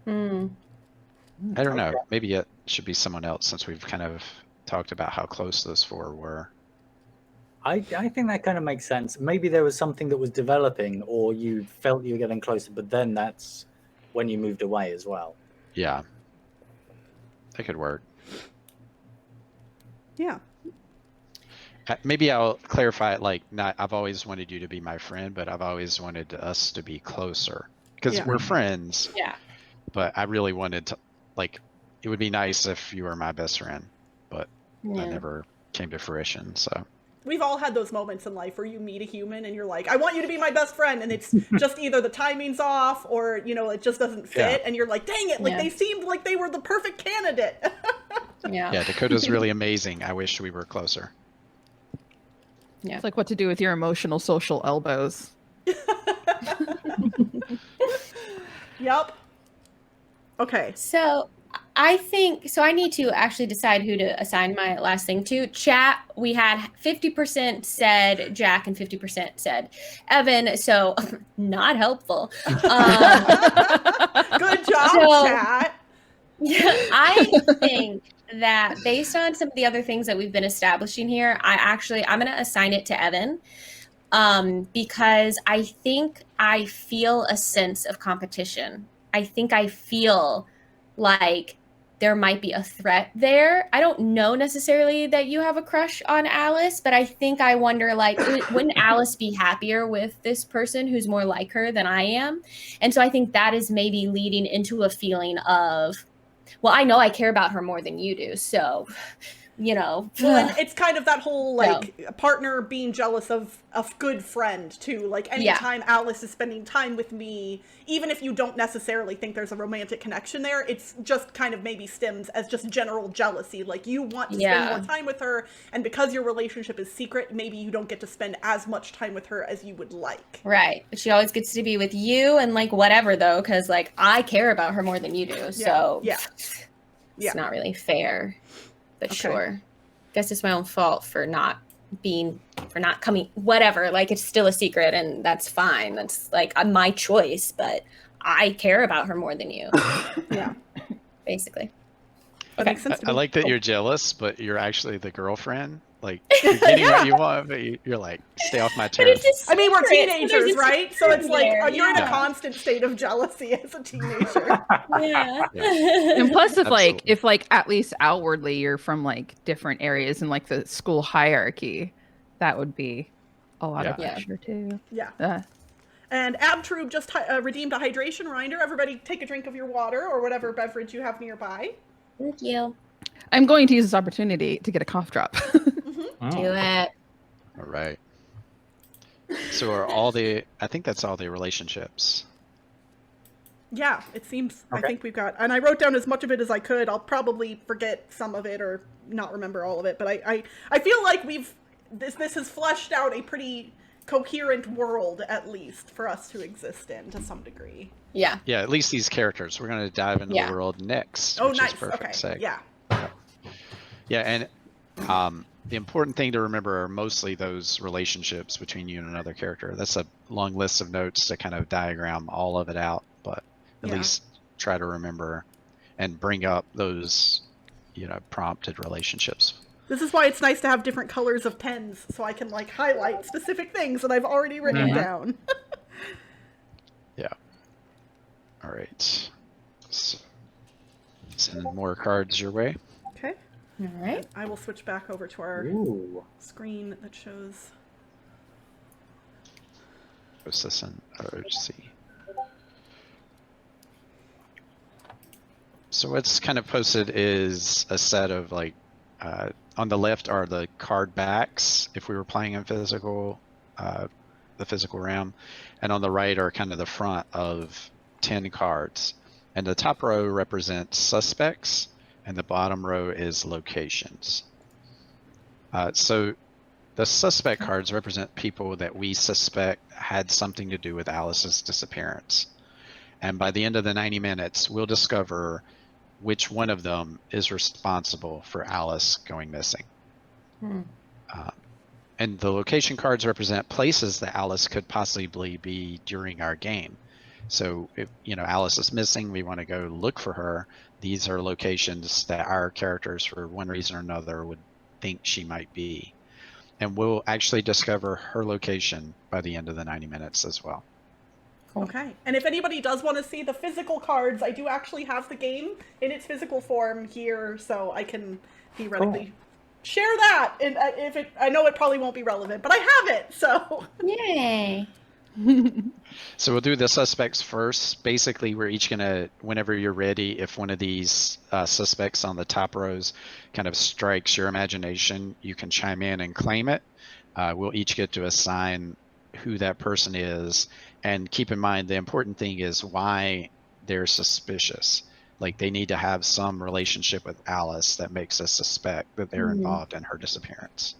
I don't know. Maybe it should be someone else since we've kind of talked about how close those four were. I think that kind of makes sense. Maybe there was something that was developing, or you felt you were getting closer, but then that's when you moved away as well. Yeah. That could work. Yeah. Maybe I'll clarify it, like, not I've always wanted you to be my friend, but I've always wanted us to be closer because we're friends. Yeah. But I really wanted to, like, it would be nice if you were my best friend, but that never came to fruition. So we've all had those moments in life where you meet a human and you're like, I want you to be my best friend. And it's just either the timing's off or, it just doesn't fit. And you're like, dang it. Like they seemed like they were the perfect candidate. Yeah. Dakota's really amazing. I wish we were closer. Yeah. It's like what to do with your emotional social elbows. Yep. Okay. So I think, I need to actually decide who to assign my last thing to. Chat, we had 50% said Jack and 50% said Evan, so not helpful. Good job, chat. Yeah, I think that based on some of the other things that we've been establishing here, I'm going to assign it to Evan because I think I feel a sense of competition. I think I feel like there might be a threat there. I don't know necessarily that you have a crush on Alice, but I think I wonder, like, wouldn't Alice be happier with this person who's more like her than I am? And so I think that is maybe leading into a feeling of, well, I know I care about her more than you do, so, Well, and it's kind of that whole, like, partner being jealous of a good friend, too. Like, anytime Alice is spending time with me, even if you don't necessarily think there's a romantic connection there, it's just kind of maybe stems as just general jealousy. Like, you want to spend more time with her, and because your relationship is secret, maybe you don't get to spend as much time with her as you would like. Right. But she always gets to be with you, and, like, whatever, though, because, like, I care about her more than you do, so it's not really fair. But sure, guess it's my own fault for not coming, whatever. Like, it's still a secret and that's fine. That's like my choice, but I care about her more than you. Basically. That makes sense to me. I like that you're jealous, but you're actually the girlfriend. Like, you're getting what you want, but you're like, stay off my turf. I mean, we're teenagers, right? So it's like you're in a constant state of jealousy as a teenager. And plus, if at least outwardly you're from like different areas in like the school hierarchy, that would be a lot of pressure too. Yeah. And Abtrube just redeemed a hydration reminder. Everybody take a drink of your water or whatever beverage you have nearby. Thank you. I'm going to use this opportunity to get a cough drop. Do it. All right. So I think that's all the relationships. Yeah, it seems. Okay. I think we've got, and I wrote down as much of it as I could. I'll probably forget some of it or not remember all of it, but I feel like this has fleshed out a pretty coherent world, at least for us to exist in to some degree. Yeah. Yeah, at least these characters. We're going to dive into the world next. Oh, which nice. Is perfect Okay. seg. Yeah. Yeah, and the important thing to remember are mostly those relationships between you and another character. That's a long list of notes to kind of diagram all of it out, but at least try to remember and bring up those, prompted relationships. This is why it's nice to have different colors of pens, so I can like highlight specific things that I've already written down. Yeah. All right. So, send more cards your way. Okay. All right. I will switch back over to our screen that shows. Post this in OC. So what's kind of posted is a set of like, on the left are the card backs if we were playing in physical, the physical realm, and on the right are kind of the front of 10 cards. And the top row represents suspects, and the bottom row is locations. So The suspect cards represent people that we suspect had something to do with Alice's disappearance. And by the end of the 90 minutes, we'll discover which one of them is responsible for Alice going missing. And the location cards represent places that Alice could possibly be during our game. So if, Alice is missing, we want to go look for her. These are locations that our characters, for one reason or another, would think she might be. And we'll actually discover her location by the end of the 90 minutes as well. Cool. Okay. And if anybody does want to see the physical cards, I do actually have the game in its physical form here, so I can theoretically share that. And I know it probably won't be relevant, but I have it, so. Yay. So we'll do the suspects first. Basically, we're each going to, whenever you're ready, if one of these suspects on the top rows kind of strikes your imagination, you can chime in and claim it. We'll each get to assign who that person is. And keep in mind, the important thing is why they're suspicious. Like, they need to have some relationship with Alice that makes us suspect that they're involved in her disappearance.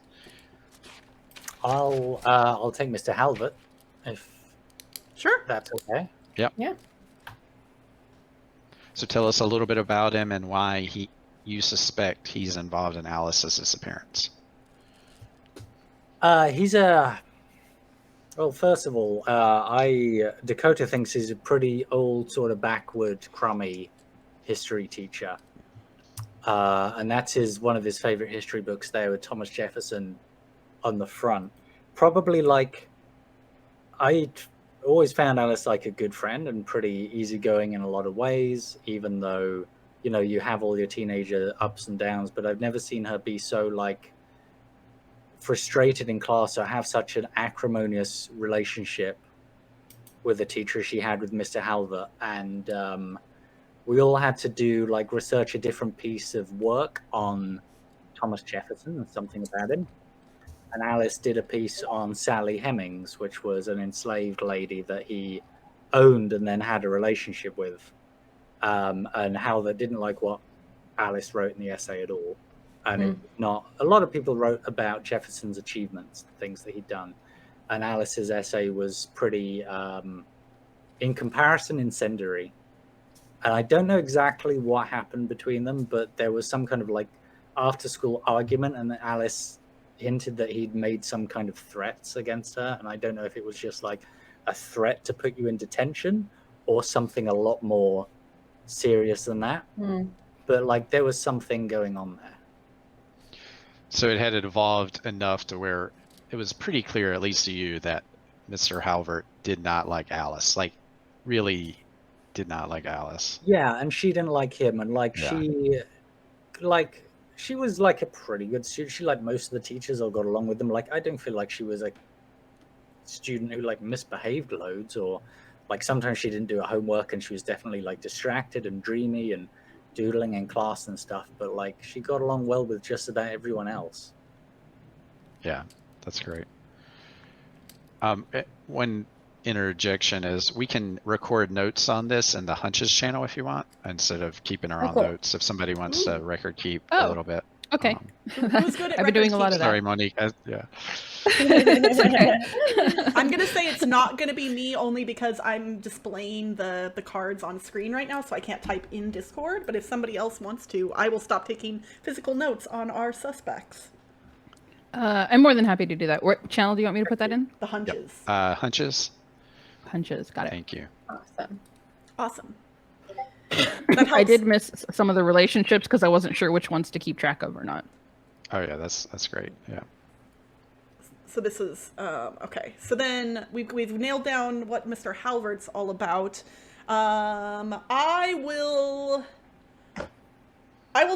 I'll take Mr. Halvert, if Sure. that's okay. Yep. Yeah. So tell us a little bit about him and why you suspect he's involved in Alice's disappearance. Well, first of all, Dakota thinks he's a pretty old, sort of backward, crummy history teacher. And that's one of his favorite history books there with Thomas Jefferson on the front. Probably I always found Alice like a good friend and pretty easygoing in a lot of ways, even though, you have all your teenager ups and downs, but I've never seen her be so frustrated in class or have such an acrimonious relationship with the teacher she had with Mr. Halvert. And we all had to do research a different piece of work on Thomas Jefferson and something about him. And Alice did a piece on Sally Hemings, which was an enslaved lady that he owned and then had a relationship with. And Halvert didn't like what Alice wrote in the essay at all. And a lot of people wrote about Jefferson's achievements, things that he'd done. And Alice's essay was pretty, in comparison, incendiary. And I don't know exactly what happened between them, but there was some kind of after school argument, and Alice hinted that he'd made some kind of threats against her. And I don't know if it was just a threat to put you in detention or something a lot more serious than that. But there was something going on there. So it had evolved enough to where it was pretty clear, at least to you, that Mr. Halvert did not like Alice. Really did not like Alice. Yeah, and she didn't like him. And she was a pretty good student. She most of the teachers all got along with them. I don't feel like she was a student who misbehaved loads, or sometimes she didn't do her homework and she was definitely distracted and dreamy and doodling in class and stuff, but she got along well with just about everyone else. Yeah, that's great. One interjection is we can record notes on this in the Hunches channel if you want, instead of keeping our own notes. If somebody wants to record keep a little bit. Okay. Who's good at I've been doing a lot of that. Sorry, Monique. Yeah. I'm going to say it's not going to be me, only because I'm displaying the cards on screen right now, so I can't type in Discord. But if somebody else wants to, I will stop taking physical notes on our suspects. I'm more than happy to do that. What channel do you want me to put that in? The Hunches. Yep. Hunches. Hunches. Got it. Thank you. Awesome. I did miss some of the relationships because I wasn't sure which ones to keep track of or not. Oh yeah, that's great. Yeah. So this is okay. So then we've nailed down what Mr. Halvert's all about. I will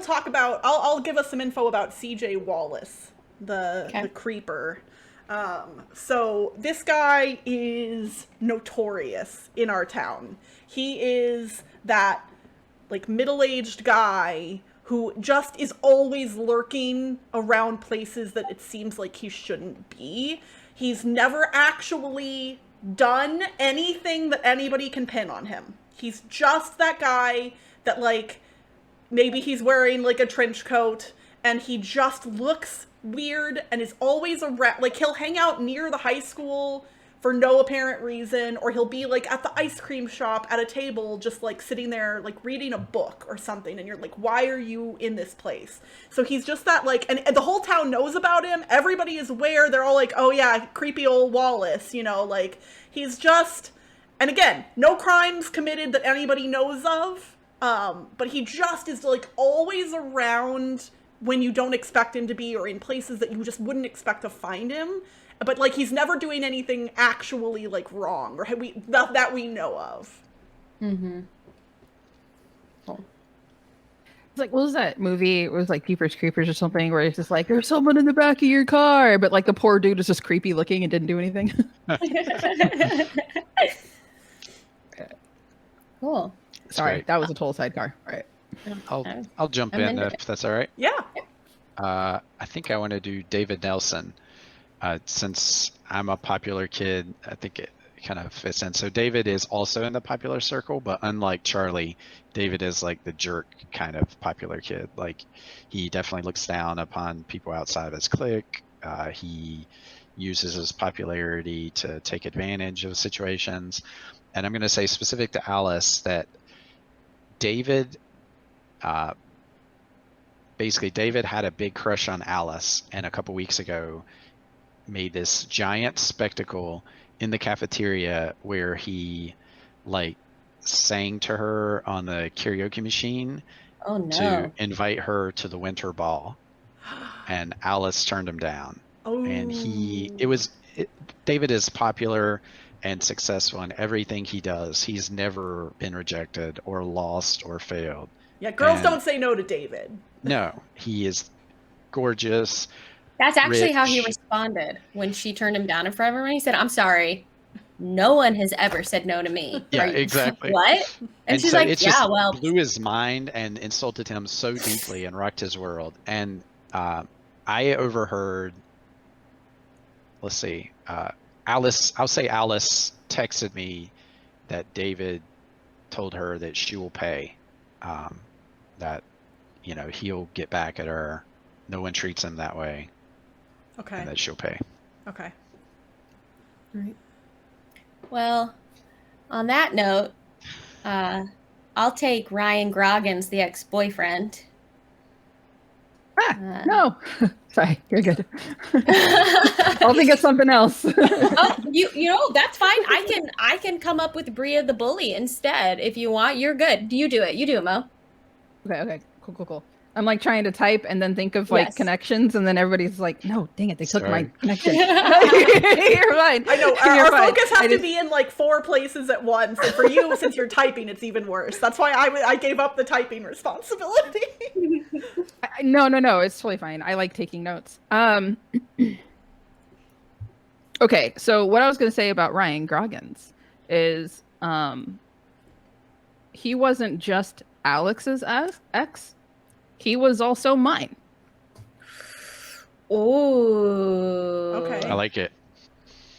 talk about. I'll give us some info about C.J. Wallace, the creeper. So this guy is notorious in our town. He is that middle-aged guy who just is always lurking around places that it seems like he shouldn't be. He's never actually done anything that anybody can pin on him. He's just that guy that maybe he's wearing a trench coat and he just looks weird and is always around. Like, he'll hang out near the high school for no apparent reason, or he'll be like at the ice cream shop at a table just like sitting there like reading a book or something, and you're like, why are you in this place? So he's just that like, and the whole town knows about him, everybody is aware, they're all like, oh yeah, creepy old Wallace, you know, like he's just, and again, no crimes committed that anybody knows of, but he just is like always around when you don't expect him to be, or in places that you just wouldn't expect to find him. But, like, he's never doing anything actually, like, wrong, or that we know of. Mm-hmm. Cool. It's like, what was that movie? It was, like, Jeepers Creepers or something, where it's just like, there's someone in the back of your car, but, like, the poor dude is just creepy looking and didn't do anything. Cool. Sorry, great. that was a total sidecar. All right. I'll jump in if that's all right. Yeah. I think I want to do David Nelson. Since I'm a popular kid, I think it kind of fits in. So David is also in the popular circle, but unlike Charlie, David is like the jerk kind of popular kid. Like, he definitely looks down upon people outside of his clique. He uses his popularity to take advantage of situations. And I'm going to say specific to Alice that David, basically David had a big crush on Alice, and a couple weeks ago made this giant spectacle in the cafeteria where he like sang to her on the karaoke machine to invite her to the winter ball, and Alice turned him down. And David is popular and successful in everything he does. He's never been rejected or lost or failed. Yeah, girls don't say no to David. No, he is gorgeous. That's actually rich. How he responded when she turned him down in front of everyone. He said, I'm sorry. No one has ever said no to me. Yeah, exactly. What? And she's so like, it yeah, just well. blew his mind and insulted him so deeply and rocked his world. And I overheard, let's see, Alice texted me that David told her that she will pay, that, you know, he'll get back at her. No one treats him that way. Okay. And that she'll pay. Okay. All right. Well, on that note, I'll take Ryan Groggins, the ex-boyfriend. No. Sorry, you're good. I'll think of something else. Oh, you know, that's fine. I can come up with Bria the bully instead if you want. You're good. You do it. You do it, Mo. Okay. Cool. I'm like trying to type and then think of like connections, and then everybody's like, no, dang it, they took my connection. You're fine. I know, our focus has to be in like 4 places at once, and for you, since you're typing, it's even worse. That's why I gave up the typing responsibility. No, it's totally fine. I like taking notes. Okay, so what I was going to say about Ryan Groggins is he wasn't just Alex's ex. He was also mine. Oh. Okay. I like it.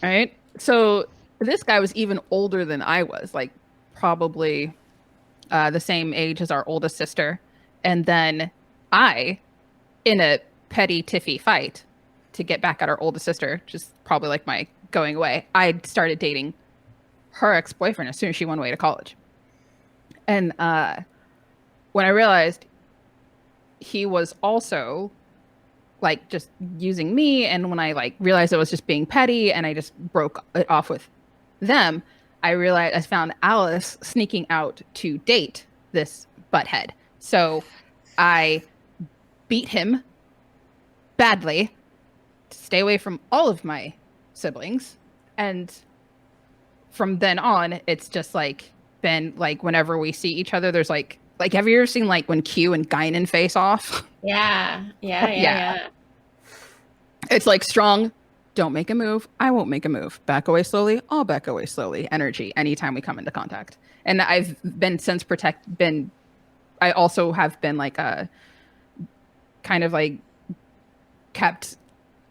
All right. So this guy was even older than I was, like probably the same age as our oldest sister. And then I, in a petty tiffy fight to get back at our oldest sister, which is probably like my going away, I started dating her ex-boyfriend as soon as she went away to college. And when I realized he was also like just using me, and when I like realized I was just being petty and I just broke it off with them, I realized I found Alice sneaking out to date this butthead. So I beat him badly to stay away from all of my siblings, and from then on it's just like been like whenever we see each other, there's like have you ever seen like when Q and Guinan face off? Yeah. It's like strong, don't make a move, I won't make a move. Back away slowly, I'll back away slowly. Energy anytime we come into contact. And I've been since I also have been like a kind of like kept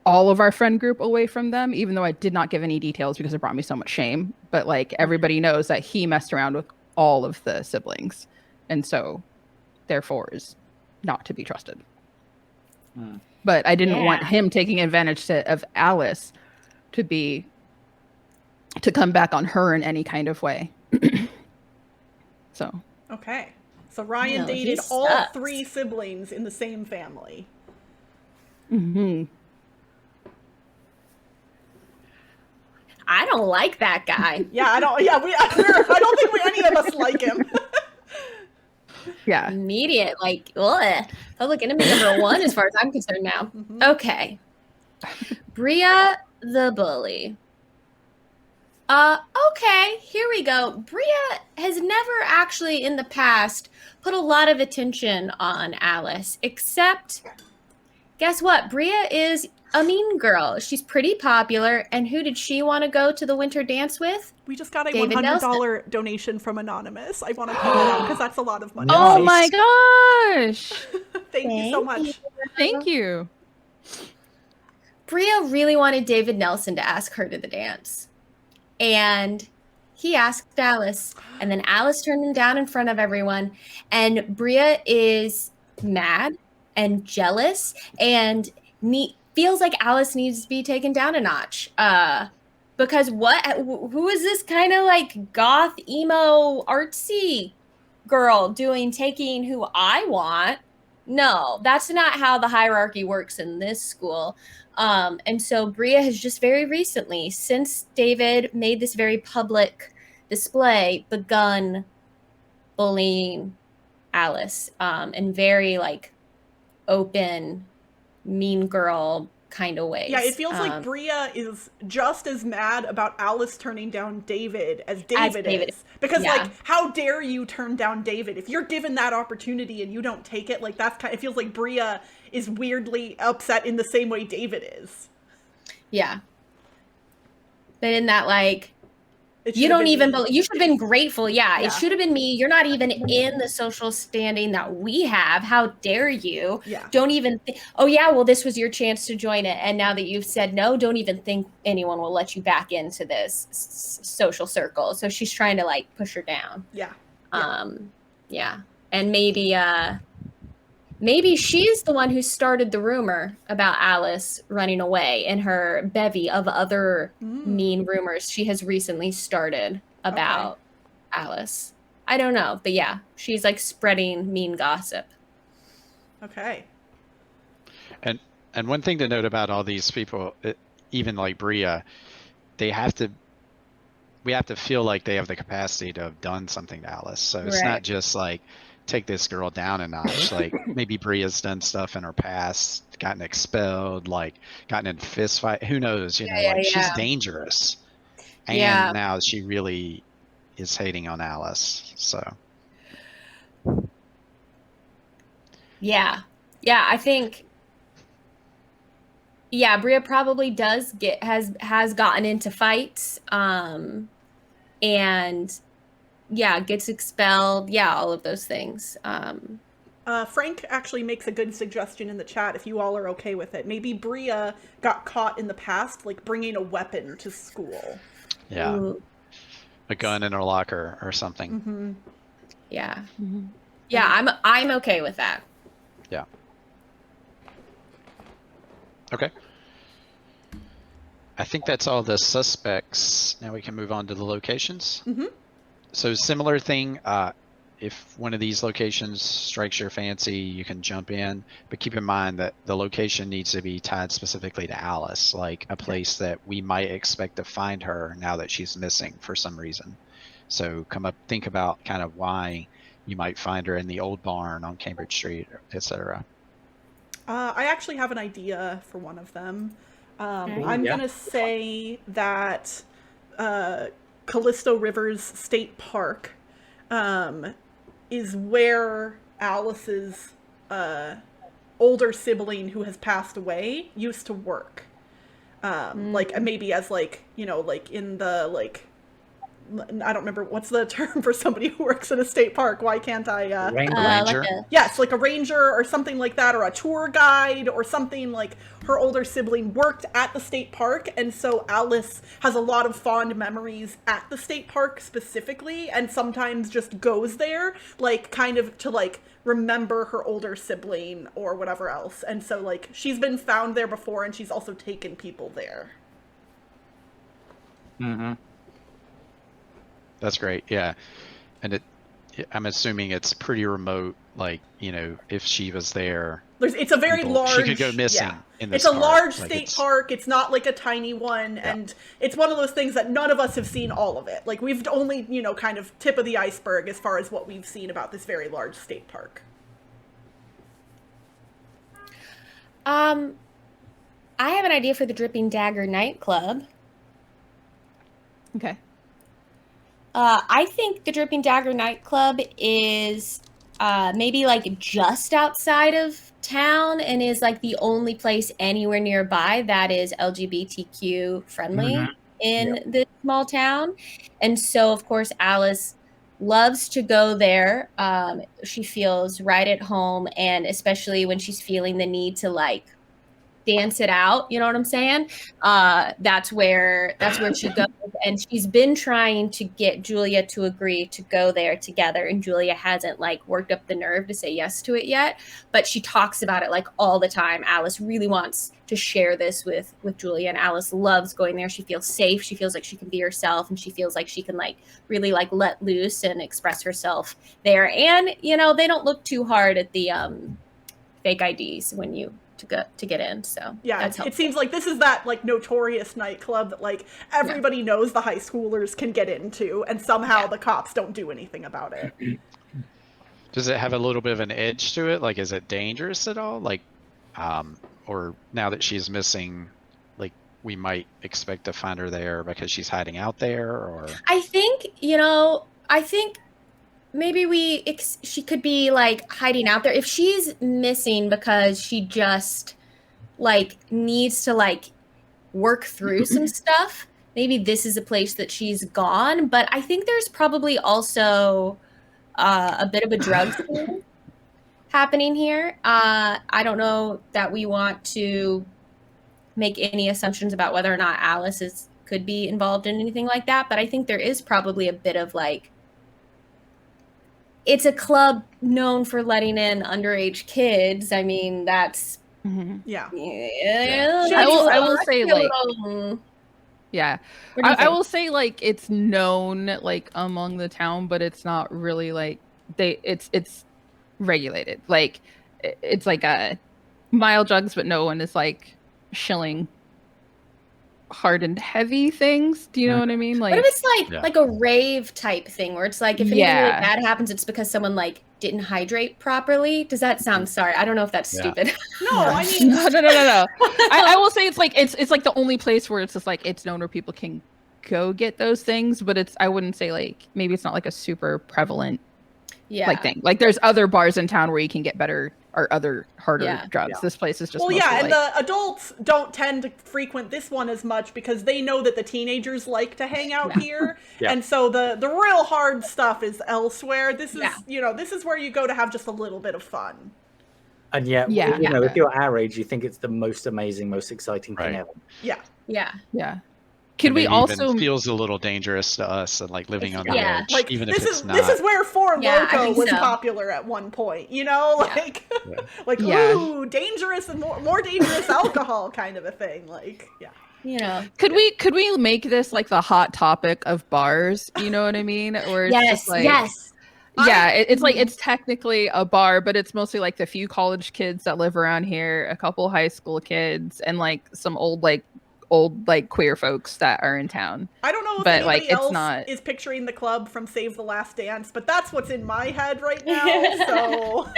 all of our friend group away from them, even though I did not give any details because it brought me so much shame. But like everybody knows that he messed around with all of the siblings. And so, therefore, is not to be trusted. but I didn't want Yeah. him taking advantage of Alice to come back on her in any kind of way. So Okay. So Ryan No, he dated all sucks. 3 siblings in the same family. mhm. I don't like that guy. Yeah, I don't think any of us like him. Yeah. Immediate, like, ugh. Public enemy number 1 as far as I'm concerned now. Mhm. Okay. Bria the bully. Okay, here we go. Bria has never actually in the past put a lot of attention on Alice, except guess what? Bria is a mean girl. She's pretty popular, and who did she want to go to the winter dance with? We just got a David $100 donation from Anonymous. I want to call that out because that's a lot of money. Oh Nice. my gosh. Thank you so much. Thank you. Bria really wanted David Nelson to ask her to the dance. And he asked Alice, and then Alice turned him down in front of everyone. And Bria is mad and jealous and feels like Alice needs to be taken down a notch. Because who is this kind of like goth, emo, artsy girl taking who I want? No, that's not how the hierarchy works in this school. And so Bria has just very recently, since David made this very public display, begun bullying Alice in very like open, mean girl kind of ways. Yeah, it feels like Bria is just as mad about Alice turning down David as David is. Because, Yeah. like, how dare you turn down David? If you're given that opportunity and you don't take it, like, it feels like Bria is weirdly upset in the same way David is. Yeah. But in that, like, It you should have don't been even, me. you should have been grateful. Yeah, Yeah. it should have been me. You're not even in the social standing that we have. How dare you? Yeah. Don't even think, oh yeah, well, this was your chance to join it. And now that you've said no, don't even think anyone will let you back into this social circle. So she's trying to like push her down. Yeah. Yeah. And maybe she's the one who started the rumor about Alice running away in her bevy of other mean rumors she has recently started about Alice. I don't know, but yeah, she's like spreading mean gossip. Okay. And one thing to note about all these people, even like Bria, we have to feel like they have the capacity to have done something to Alice. So it's Right. not just like take this girl down a notch. Like maybe Bria's done stuff in her past, gotten expelled, like gotten in fist fight. Who knows? She's dangerous. And Yeah. now she really is hating on Alice. So Yeah, I think. Yeah, Bria probably has gotten into fights, and yeah, gets expelled. Yeah, all of those things. Frank actually makes a good suggestion in the chat if you all are okay with it. Maybe Bria got caught in the past, like bringing a weapon to school. yeah, Ooh, a gun in her locker or something. Mm-hmm. yeah, Mhm. yeah. I'm okay with that. Yeah. Okay. I think that's all the suspects. Now we can move on to the locations. Mm-hmm. So similar thing, if one of these locations strikes your fancy, you can jump in, but keep in mind that the location needs to be tied specifically to Alice, like a place that we might expect to find her now that she's missing for some reason. So think about kind of why you might find her in the old barn on Cambridge Street, etc. I actually have an idea for one of them. Okay. I'm Yeah. going to say that Callisto Rivers State Park is where Alice's older sibling who has passed away used to work. Like maybe as like, like in the like I don't remember what's the term for somebody who works at a state park. Why can't I? Ranger. Yes, like a ranger or something like that, or a tour guide or something. Like her older sibling worked at the state park, and so Alice has a lot of fond memories at the state park specifically, and sometimes just goes there, like kind of to like remember her older sibling or whatever else. And so like she's been found there before, and she's also taken people there. Mm-hmm. That's great. Yeah. And I'm assuming it's pretty remote. Like, you know, if she was there, it's a very large. She could go missing in this. It's a large like state park. It's not like a tiny one, and it's one of those things that none of us have seen all of it. Like we've only, you know, kind of tip of the iceberg as far as what we've seen about this very large state park. I have an idea for the Dripping Dagger nightclub. Okay. I think the Dripping Dagger nightclub is maybe like just outside of town and is like the only place anywhere nearby that is LGBTQ friendly in this small town. And so, of course, Alice loves to go there. She feels right at home, and especially when she's feeling the need to like dance it out, you know what I'm saying? That's where she goes. And she's been trying to get Julia to agree to go there together, and Julia hasn't like worked up the nerve to say yes to it yet, but she talks about it like all the time. Alice really wants to share this with Julia, and Alice loves going there. She feels safe, she feels like she can be herself, and she feels like she can like really like let loose and express herself there. And you know, they don't look too hard at the fake IDs when you to get in, so yeah, it seems like this is that like notorious nightclub that like everybody knows the high schoolers can get into, and somehow the cops don't do anything about it. Does it have a little bit of an edge to it? Like, is it dangerous at all? Like, or now that she's missing, like we might expect to find her there because she's hiding out there, or I think maybe she could be like hiding out there if she's missing because she just like needs to like work through some stuff. Maybe this is a place that she's gone, but I think there's probably also a bit of a drug scene happening here. I don't know that we want to make any assumptions about whether or not Alice could be involved in anything like that, but I think there is probably a bit of like, it's a club known for letting in underage kids. I mean, that's yeah. I will say like I will say like it's known like among the town, but it's not really like it's regulated. Like it's like a mild drugs, but no one is like shilling hard and heavy things. Do you know what I mean? Like, what if it's like a rave type thing where it's like if anything really bad happens, it's because someone like didn't hydrate properly? Does that sound sorry? I don't know if that's stupid. No, I mean no. I will say it's like the only place where it's just like it's known where people can go get those things, but I wouldn't say like maybe it's not like a super prevalent like thing. Like there's other bars in town where you can get better or other harder drugs. This place is just and the adults don't tend to frequent this one as much because they know that the teenagers like to hang out here, and so the real hard stuff is elsewhere. This is this is where you go to have just a little bit of fun. And yet, you know, if you're our age, you think it's the most amazing, most exciting thing ever. Yeah. Could we also even feels a little dangerous to us and like living on the edge, like, even if it's not. This is where Four Loko was popular at one point, you know, like ooh, dangerous and more dangerous alcohol kind of a thing, like you know. Could we make this like the hot topic of bars? You know what I mean? Or it's just like it's like it's technically a bar, but it's mostly like the few college kids that live around here, a couple high school kids, and like some old queer folks that are in town. I don't know if anybody else is picturing the club from Save the Last Dance, but that's what's in my head right now. So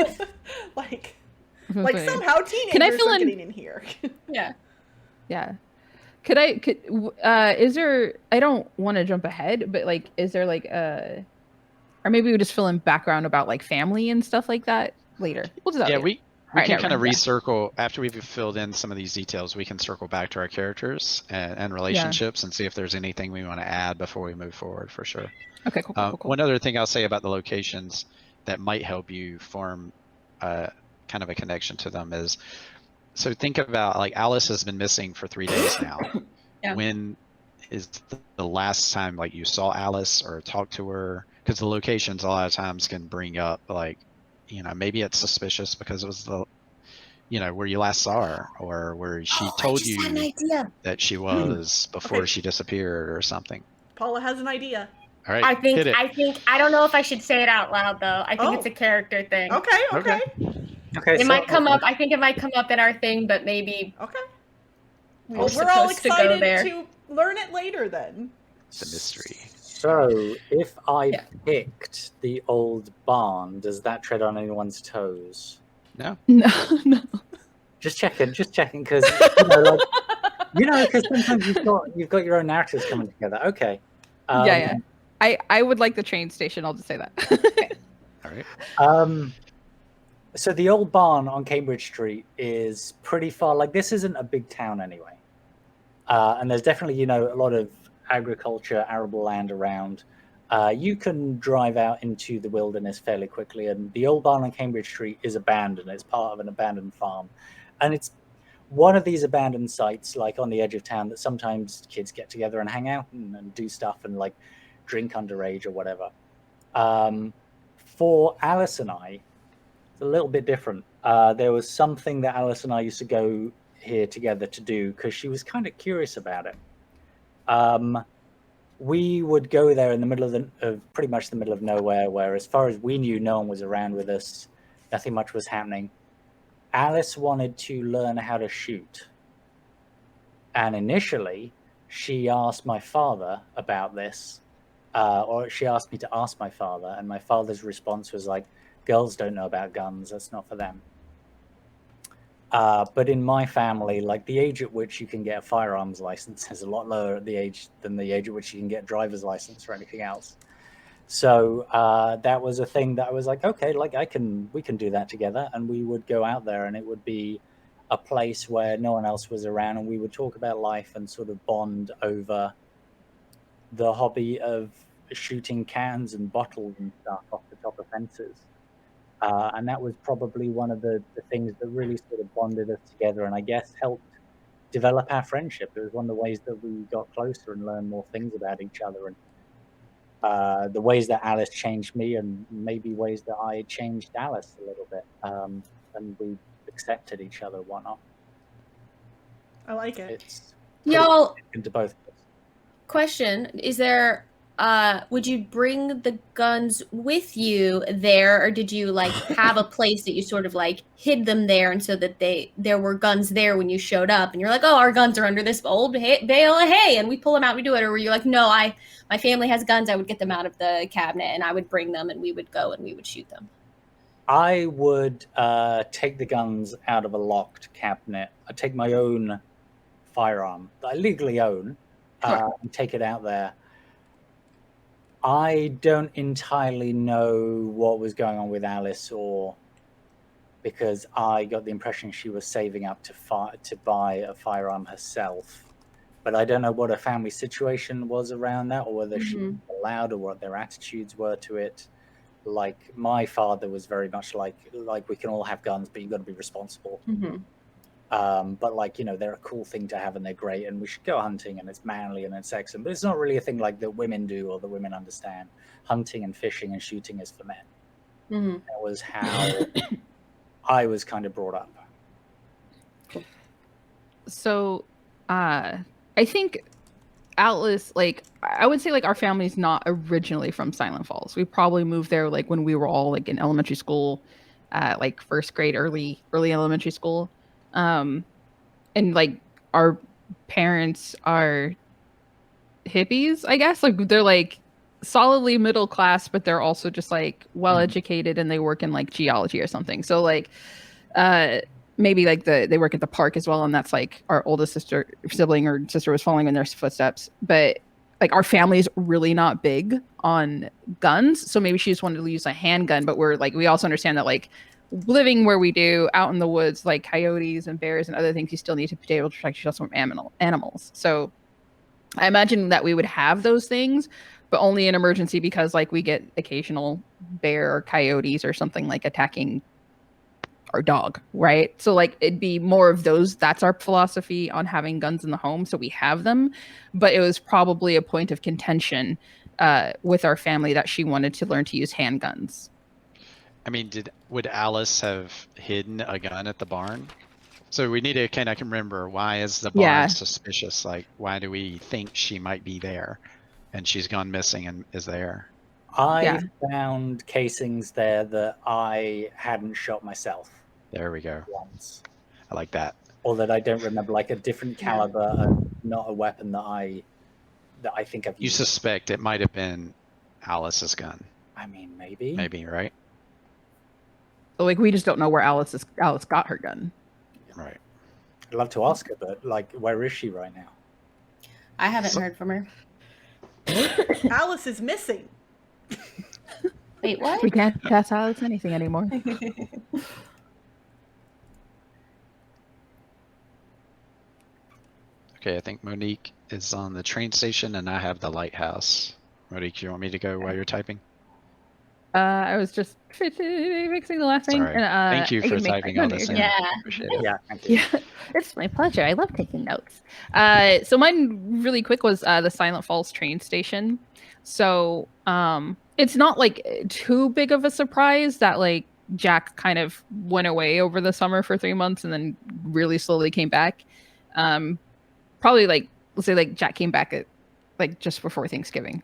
like somehow teenagers are getting in here. Is there, I don't want to jump ahead, but like is there like or maybe we just fill in background about like family and stuff like that later. We'll do that later. We Right, can never kind of mind, yeah. recircle after we've filled in some of these details. We can circle back to our characters and relationships and see if there's anything we want to add before we move forward. For sure. Okay, cool. One other thing I'll say about the locations that might help you form kind of a connection to them is, so think about like Alice has been missing for 3 days now. Yeah. When is the last time like you saw Alice or talked to her? Because the locations a lot of times can bring up like, maybe it's suspicious because it was where you last saw her, or where she told I just had an you idea. that she was before Okay. she disappeared or something. Paula has an idea. All right, I think hit it. I don't know if I should say it out loud though. I think Oh. it's a character thing. Okay. Okay, It so might come up. I think it might come up in our thing, but maybe Okay. we Well, were we're all supposed to go excited there. to learn it later then. It's a mystery. So, if I Yeah. picked the old barn, does that tread on anyone's toes? No. No. Just checking, because because sometimes you've got your own narratives coming together. Okay. Yeah. I would like the train station. I'll just say that. All right. So the old barn on Cambridge Street is pretty far. Like, this isn't a big town anyway, and there's definitely a lot of agriculture, arable land around. You can drive out into the wilderness fairly quickly, and the old barn on Cambridge Street is abandoned. It's part of an abandoned farm, and it's one of these abandoned sites, like on the edge of town, that sometimes kids get together and hang out and do stuff and like drink underage or whatever. For Alice and I, it's a little bit different. There was something that Alice and I used to go here together to do because she was kind of curious about it. We would go there in the middle of pretty much the middle of nowhere, where as far as we knew, no one was around with us. Nothing much was happening. Alice wanted to learn how to shoot. And initially, she asked my father about this, or she asked me to ask my father, and my father's response was like, girls don't know about guns, that's not for them. But in my family, like, the age at which you can get a firearms license is a lot lower than the age at which you can get a driver's license or anything else. So that was a thing that I was like, okay, like we can do that together. And we would go out there, and it would be a place where no one else was around, and we would talk about life and sort of bond over the hobby of shooting cans and bottles and stuff off the top of fences. And that was probably one of the things that really sort of bonded us together, and I guess helped develop our friendship. It was one of the ways that we got closer and learned more things about each other, and the ways that Alice changed me, and maybe ways that I changed Alice a little bit, and we accepted each other, whatnot. I like it. It's Y'all, into both of us. question, is there would you bring the guns with you there, or did you like have a place that you sort of like hid them there, and so that there were guns there when you showed up, and you're like, oh, our guns are under this old bale of hay, and we pull them out, we do it? Or were you like, no, my family has guns, I would get them out of the cabinet and I would bring them and we would go and we would shoot them? I would take the guns out of a locked cabinet. I'd take my own firearm that I legally own, and take it out there. I don't entirely know what was going on with Alice, or because I got the impression she was saving up to buy a firearm herself. But I don't know what her family situation was around that, or whether she was allowed, or what their attitudes were to it. Like, my father was very much like we can all have guns, but you've got to be responsible. But like, they're a cool thing to have, and they're great, and we should go hunting, and it's manly and it's excellent, but it's not really a thing like that women do or that women understand. Hunting and fishing and shooting is for men. That was how I was kind of brought up. So I think Atlas, like, I would say like our family's not originally from Silent Falls. We probably moved there like when we were all like in elementary school, like first grade, early elementary school. And like our parents are hippies, I guess. Like, they're like solidly middle class, but they're also just like well educated, and they work in like geology or something. So like maybe like they work at the park as well, and that's like our oldest sibling or sister was following in their footsteps. But like our family is really not big on guns, so maybe she just wanted to use a handgun. But we also understand that like living where we do out in the woods, like coyotes and bears and other things, you still need to be able to protect yourself from animals. So I imagine that we would have those things, but only in emergency, because like we get occasional bear or coyotes or something like attacking our dog, right? So like it'd be more of those. That's our philosophy on having guns in the home, so we have them. But it was probably a point of contention with our family that she wanted to learn to use handguns. I mean, would Alice have hidden a gun at the barn? So we need to kind of remember, why is the barn suspicious? Like, why do we think she might be there, and she's gone missing and is there? I found casings there that I hadn't shot myself. There we go. Once. I like that. Or that I don't remember, like a different caliber and not a weapon that I think I've used. You suspect it might have been Alice's gun. I mean, maybe. Maybe, right? So like we just don't know where Alice got her gun. Right. I'd love to ask her, but like, where is she right now? I haven't heard from her. Alice is missing. Wait, what? We can't ask Alice anything anymore. Okay, I think Monique is on the train station, and I have the lighthouse. Monique, you want me to go while you're typing? I was just fixing the last thing. Sorry. Thank you for typing all this in. Yeah. Appreciate it. Yeah, thank you. Yeah, it's my pleasure. I love taking notes. So mine really quick was the Silent Falls train station. So it's not like too big of a surprise that like Jack kind of went away over the summer for 3 months and then really slowly came back. Probably like, let's say like Jack came back at like just before Thanksgiving.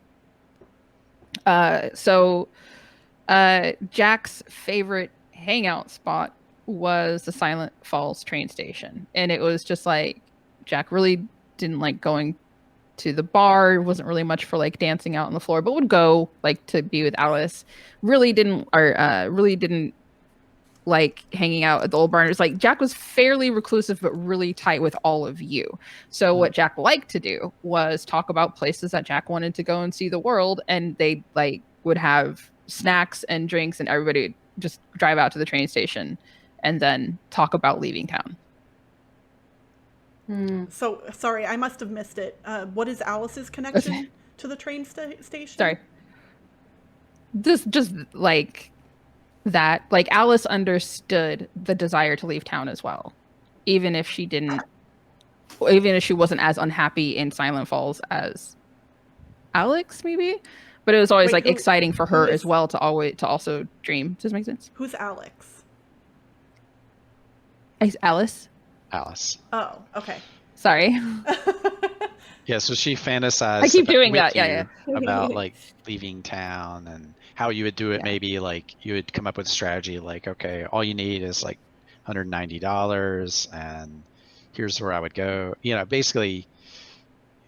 Jack's favorite hangout spot was the Silent Falls train station. And it was just like, Jack really didn't like going to the bar, wasn't really much for like dancing out on the floor, but would go like to be with Alice. Really didn't like hanging out at the old barn. It was like Jack was fairly reclusive, but really tight with all of you. So what Jack liked to do was talk about places that Jack wanted to go and see the world. And they like would have snacks and drinks and everybody would just drive out to the train station and then talk about leaving town. So, sorry, I must have missed it. What is Alice's connection to the train station? Sorry. Just like that, like Alice understood the desire to leave town as well. Even if she wasn't as unhappy in Silent Falls as Alex, maybe. But it was always like exciting for her as well to also dream. Does this make sense? Who's Alex? Alice. Alice. Oh, okay. Sorry. Yeah, so she fantasized. I keep doing that. Yeah. About like leaving town and how you would do it. Maybe like you would come up with a strategy like, okay, all you need is like $190 and here's where I would go. You know, basically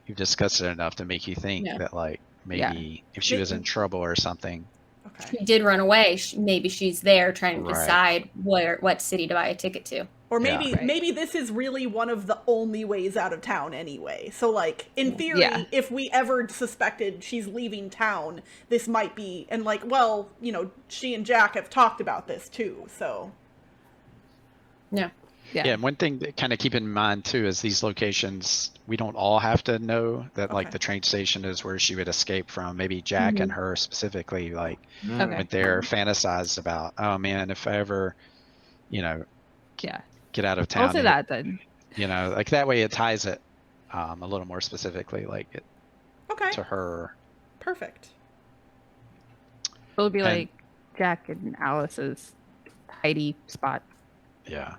you've discussed it enough to make you think that like maybe if she was in trouble or something. Okay. She did run away. Maybe she's there trying to decide what city to buy a ticket to. Or maybe this is really one of the only ways out of town anyway. So like in theory, if we ever suspected she's leaving town, this might be, and like, well, you know, she and Jack have talked about this too. So yeah, and one thing to kind of keep in mind too is these locations, we don't all have to know that like the train station is where she would escape from. Maybe Jack and her specifically like went there, fantasized about, oh man, if I ever, you know, get out of town. I'll say that then. You know, like that way it ties it a little more specifically, like it to her. Perfect. It'll be like Jack and Alice's tidy spot. Yeah.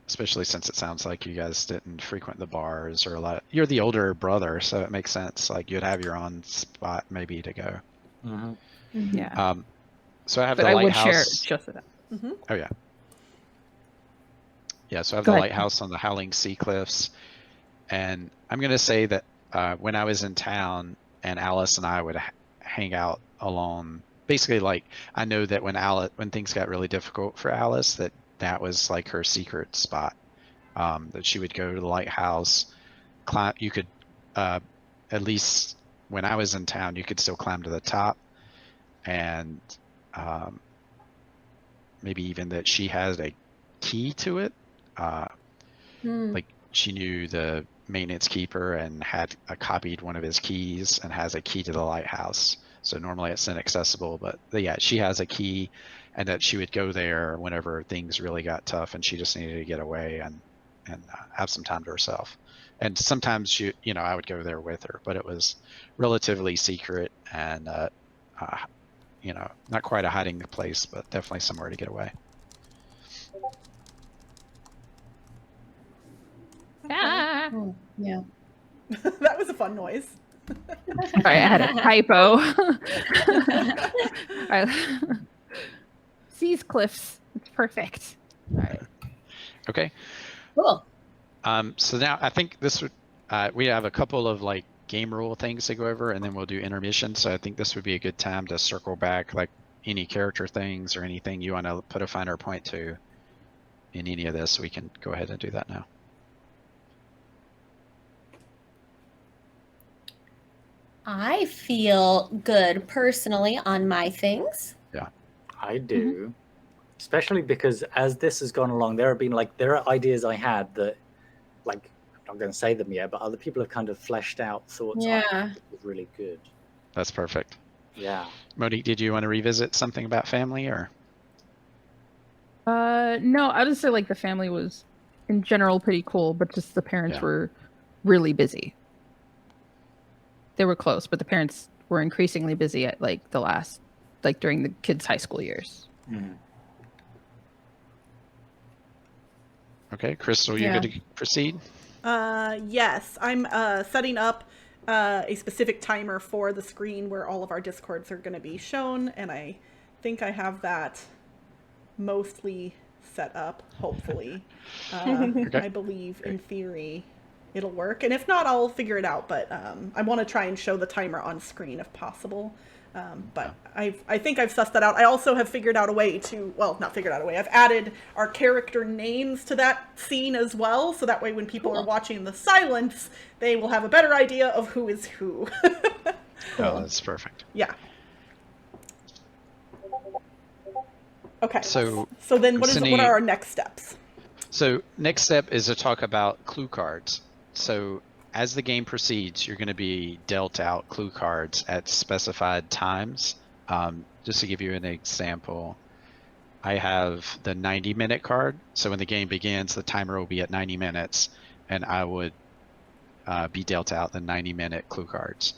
Especially since it sounds like you guys didn't frequent the bars or a lot. You're the older brother, so it makes sense. Like you'd have your own spot maybe to go. Yeah. So I have but the I lighthouse. would share just that. Oh yeah. Yeah, so I have the lighthouse on the Howling Sea Cliffs, and I'm gonna say that when I was in town and Alice and I would hang out alone, basically like I know that when things got really difficult for Alice, that was like her secret spot, that she would go to the lighthouse, climb. You could at least when I was in town, you could still climb to the top, and maybe even that she has a key to it. Like she knew the maintenance keeper and had copied one of his keys and has a key to the lighthouse. So normally it's inaccessible, but yeah, she has a key, and that she would go there whenever things really got tough and she just needed to get away and have some time to herself. And sometimes I would go there with her, but it was relatively secret and not quite a hiding place, but definitely somewhere to get away. Ah. Yeah. That was a fun noise. Sorry, I had a typo. All right. Seas cliffs. It's perfect. All right. Okay. Cool. So now I think this would we have a couple of like game rule things to go over, and then we'll do intermission. So I think this would be a good time to circle back, like any character things or anything you want to put a finer point to in any of this. We can go ahead and do that now. I feel good personally on my things. Yeah, I do. Especially because as this has gone along, there are ideas I had that, like, I'm not going to say them yet, but other people have kind of fleshed out thoughts on that was really good. that's perfect. Yeah. Monique, did you want to revisit something about family or? No, I would just say like the family was in general pretty cool, but just the parents were really busy. They were close, but the parents were increasingly busy at like during the kids' high school years. Okay, Crystal, you good to proceed? Yes, I'm setting up a specific timer for the screen where all of our discords are going to be shown, and I think I have that mostly set up, hopefully. I believe in theory it'll work, and if not, I'll figure it out, but I want to try and show the timer on screen if possible. But I think I've sussed that out. I also have figured out a way to, well, not figured out a way, I've added our character names to that scene as well, so that way when people are watching the silence, they will have a better idea of who is who. Oh, that's perfect. Yeah. Okay. So then what are our next steps? So next step is to talk about clue cards. So as the game proceeds, you're going to be dealt out clue cards at specified times. Just to give you an example, I have the 90-minute card. So when the game begins, the timer will be at 90 minutes, and I would be dealt out the 90-minute clue cards.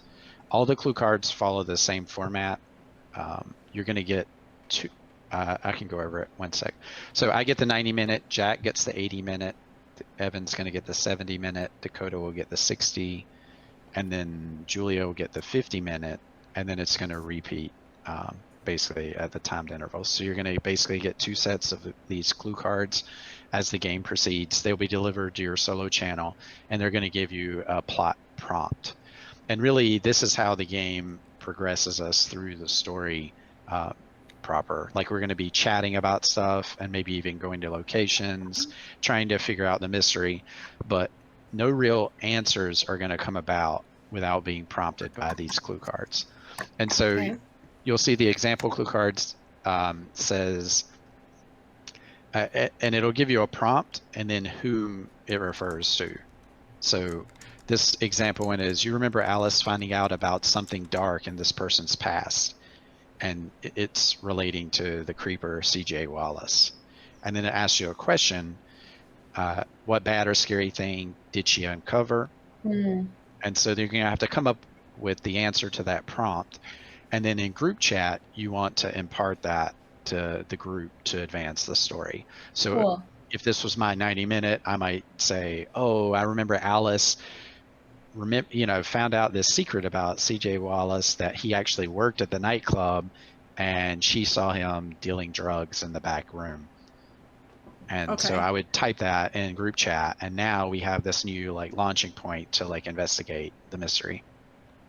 All the clue cards follow the same format. You're going to get two. I can go over it 1 sec. So I get the 90-minute, Jack gets the 80-minute, Evan's going to get the 70-minute, Dakota will get the 60, and then Julia will get the 50-minute, and then it's going to repeat basically at the timed intervals. So you're going to basically get 2 sets of these clue cards as the game proceeds. They'll be delivered to your solo channel, and they're going to give you a plot prompt. And really, this is how the game progresses us through the story proper. Like, we're going to be chatting about stuff and maybe even going to locations, trying to figure out the mystery, but no real answers are going to come about without being prompted by these clue cards. And so you'll see the example clue cards says, and it'll give you a prompt and then whom it refers to. So this example one is, you remember Alice finding out about something dark in this person's past, and it's relating to the creeper CJ Wallace. And then it asks you a question, what bad or scary thing did she uncover? And so you're going to have to come up with the answer to that prompt. And then in group chat, you want to impart that to the group to advance the story. So if this was my 90-minute, I might say, oh, I remember Alice found out this secret about CJ Wallace, that he actually worked at the nightclub and she saw him dealing drugs in the back room. And so I would type that in group chat, and now we have this new like launching point to like investigate the mystery.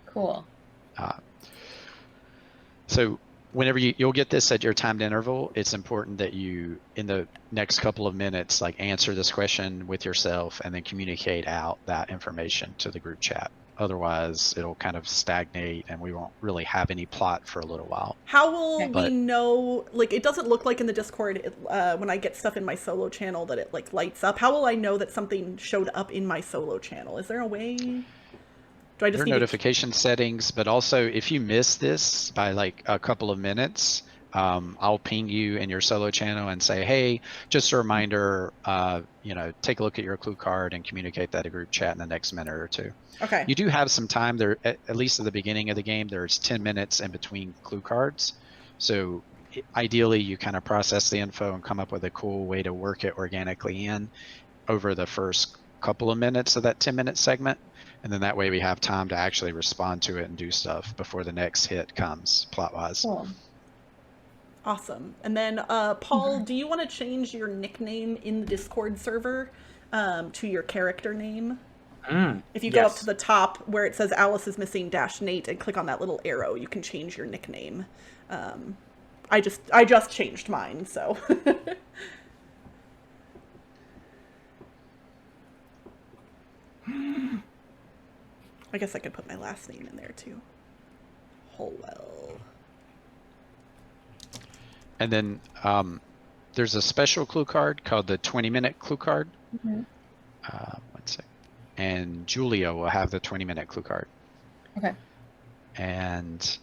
Cool. So whenever you'll get this at your timed interval, it's important that you, in the next couple of minutes, like answer this question with yourself and then communicate out that information to the group chat. Otherwise, it'll kind of stagnate and we won't really have any plot for a little while. How will we But- know, like, it doesn't look like in the Discord when I get stuff in my solo channel that it, like, lights up. How will I know that something showed up in my solo channel? Is there a way? Do I just There are need notification settings, but also if you miss this by like a couple of minutes, I'll ping you in your solo channel and say, hey, just a reminder, take a look at your clue card and communicate that to group chat in the next minute or two. Okay. You do have some time there, at least at the beginning of the game, there's 10 minutes in between clue cards. So ideally you kind of process the info and come up with a cool way to work it organically in over the first couple of minutes of that 10-minute segment. And then that way we have time to actually respond to it and do stuff before the next hit comes plot-wise. Cool. Awesome. And then, Paul, do you want to change your nickname in the Discord server to your character name? If you go up to the top where it says Alice is missing -Nate and click on that little arrow, you can change your nickname. I just changed mine, so. I guess I could put my last name in there too. Holwell. And then there's a special clue card called the 20-minute clue card. Mhm. One sec. And Julia will have the 20-minute clue card. Okay. And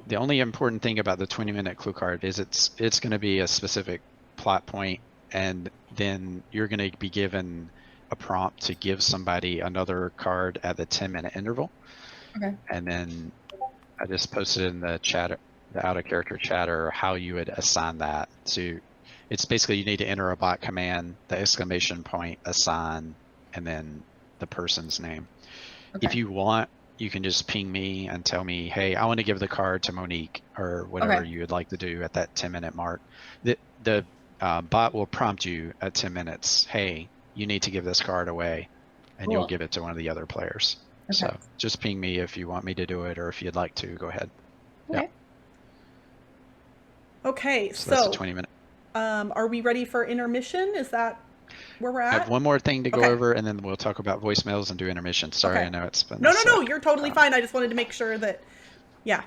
the only important thing about the 20-minute clue card is it's going to be a specific plot point, and then you're going to be given a prompt to give somebody another card at the 10-minute interval. Okay. And then I just posted in the chat, the out of character chatter, how you would assign that to. It's basically you need to enter a bot command, the exclamation point, assign, and then the person's name. Okay. If you want, you can just ping me and tell me, hey, I want to give the card to Monique, or whatever Okay. you would like to do at that 10-minute mark. The bot will prompt you at 10 minutes, hey, you need to give this card away, and you'll Cool. give it to one of the other players. Okay. So just ping me if you want me to do it, or if you'd like to, go ahead. Okay. Okay, So that's so a 20-minute. are we ready for intermission? Is that where we're I at? have one more thing to go Okay. over, and then we'll talk about voicemails and do intermission. Sorry, Okay. I know it's been No, a you're totally fine. I just wanted to make sure that, yeah.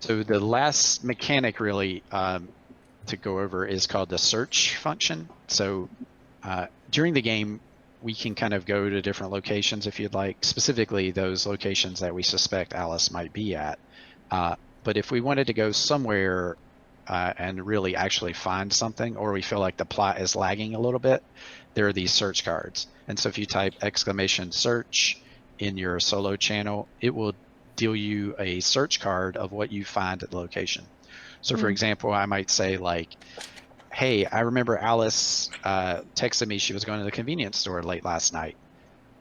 So the last mechanic really to go over is called the search function. So during the game, we can kind of go to different locations if you'd like, specifically those locations that we suspect Alice might be at. But if we wanted to go somewhere and really actually find something, or we feel like the plot is lagging a little bit, there are these search cards. And so if you type !search in your solo channel, it will deal you a search card of what you find at the location. So for example, I might say like, hey, I remember Alice texted me she was going to the convenience store late last night.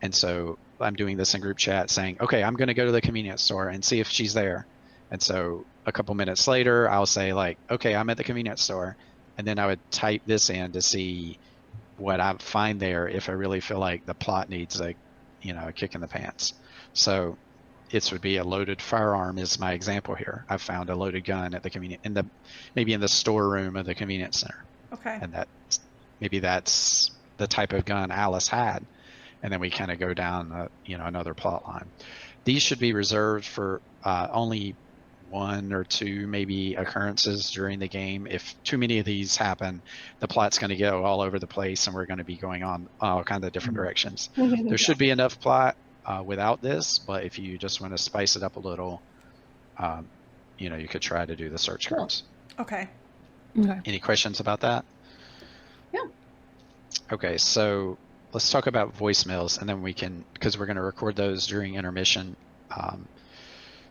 And so I'm doing this in group chat saying, okay, I'm going to go to the convenience store and see if she's there. And so a couple minutes later, I'll say like, okay, I'm at the convenience store. And then I would type this in to see what I find there if I really feel like the plot needs a kick in the pants. So it would be a loaded firearm is my example here. I found a loaded gun at the maybe in the storeroom of the convenience center. Okay. And that's the type of gun Alice had. And then we kind of go down another plot line. These should be reserved for only one or two maybe occurrences during the game. If too many of these happen, the plot's going to go all over the place and we're going to be going on all kinds of different directions. There should be enough plot without this, but if you just want to spice it up a little, you could try to do the search Cool. cards. Okay. Okay. Any questions about that? Yeah. Okay, so let's talk about voicemails, and then we can, because we're going to record those during intermission.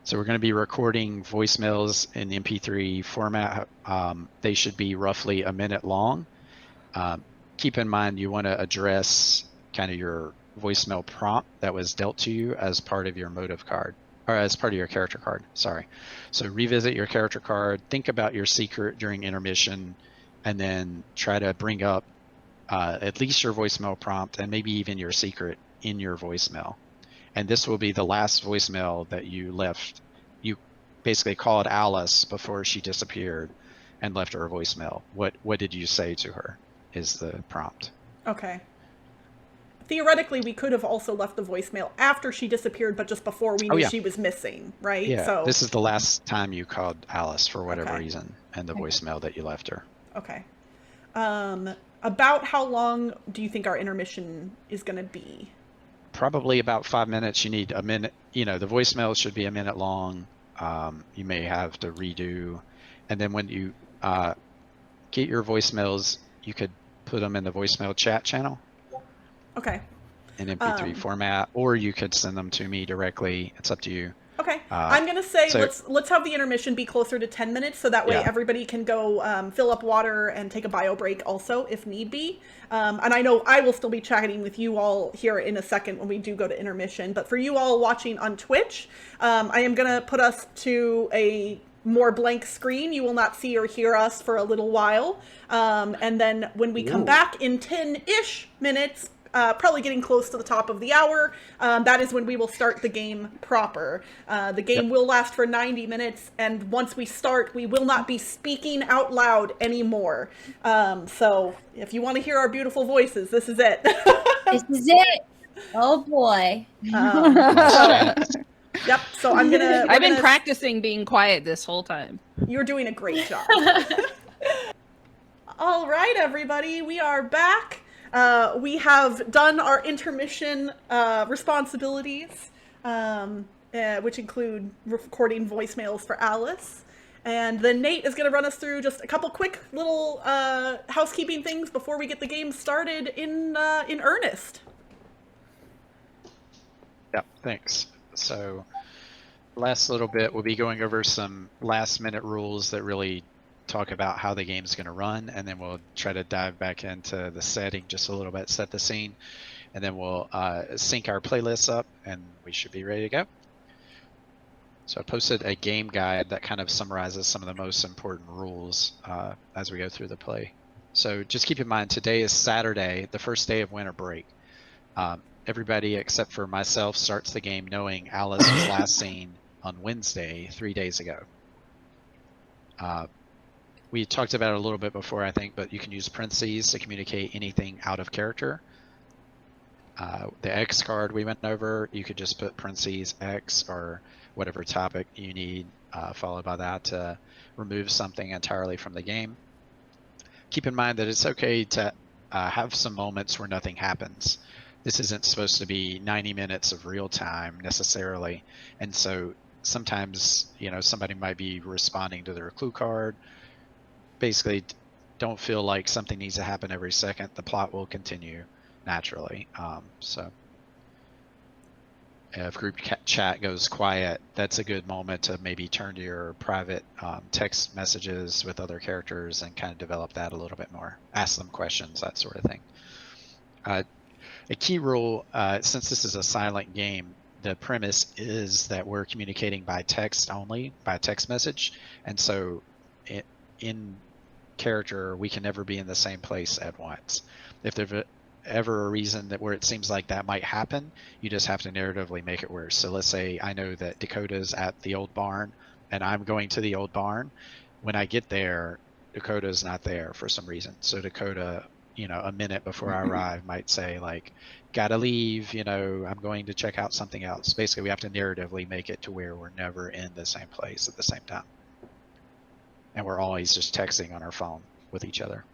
So we're going to be recording voicemails in the MP3 format. They should be roughly a minute long. Keep in mind you want to address kind of your voicemail prompt that was dealt to you as part of your motive card, or as part of your character card, sorry. So revisit your character card, think about your secret during intermission, and then try to bring up at least your voicemail prompt and maybe even your secret in your voicemail. And this will be the last voicemail that you left. You basically called Alice before she disappeared and left her a voicemail. What did you say to her is the prompt. Okay. theoretically, we could have also left the voicemail after she disappeared, but just before we knew she was missing, right? Yeah, so this is the last time you called Alice for whatever Okay. reason, and the voicemail that you left her. Okay. About how long do you think our intermission is going to be? Probably about 5 minutes. You need a minute. You know, the voicemail should be a minute long. You may have to redo, and then when you get your voicemails, you could put them in the voicemail chat channel Okay. in MP3 format, or you could send them to me directly. It's up to you. Okay. I'm going to say so- let's have the intermission be closer to 10 minutes so that way everybody can go fill up water and take a bio break also if need be. And I know I will still be chatting with you all here in a second when we do go to intermission. But for you all watching on Twitch, I am going to put us to a more blank screen. You will not see or hear us for a little while. And then when we come back in 10-ish minutes, probably getting close to the top of the hour, that is when we will start the game proper. The game will last for 90 minutes, and once we start, we will not be speaking out loud anymore. So if you want to hear our beautiful voices, this is it. This is it. Oh boy. Yep, so I'm gonna... I've been practicing being quiet this whole time. You're doing a great job. All right, everybody, we are back. We have done our intermission responsibilities, which include recording voicemails for Alice. And then Nate is going to run us through just a couple quick little housekeeping things before we get the game started in earnest. Yeah, thanks. So last little bit, we'll be going over some last minute rules that really talk about how the game's going to run, and then we'll try to dive back into the setting just a little bit, set the scene, and then we'll sync our playlists up, and we should be ready to go. So I posted a game guide that kind of summarizes some of the most important rules as we go through the play. So just keep in mind, today is Saturday, the first day of winter break. Everybody except for myself starts the game knowing Alice was last seen on Wednesday, 3 days ago. We talked about it a little bit before, I think, but you can use parentheses to communicate anything out of character. The X card we went over, you could just put parentheses X or whatever topic you need, followed by that to remove something entirely from the game. Keep in mind that it's okay to have some moments where nothing happens. This isn't supposed to be 90 minutes of real time necessarily, and so sometimes, you know, somebody might be responding to their clue card. Basically, don't feel like something needs to happen every second. The plot will continue naturally. So if group chat goes quiet, that's a good moment to maybe turn to your private text messages with other characters and kind of develop that a little bit more. Ask them questions, that sort of thing. A key rule, since this is a silent game, the premise is that we're communicating by text only, by text message. And so in character, we can never be in the same place at once. If there's ever a reason that where it seems like that might happen, you just have to narratively make it worse. So let's say I know that Dakota's at the old barn and I'm going to the old barn. When I get there, Dakota's not there for some reason. So Dakota, you know, a minute before I arrive might say like, gotta leave, you know, I'm going to check out something else. Basically, we have to narratively make it to where we're never in the same place at the same time. And we're always just texting on our phone with each other.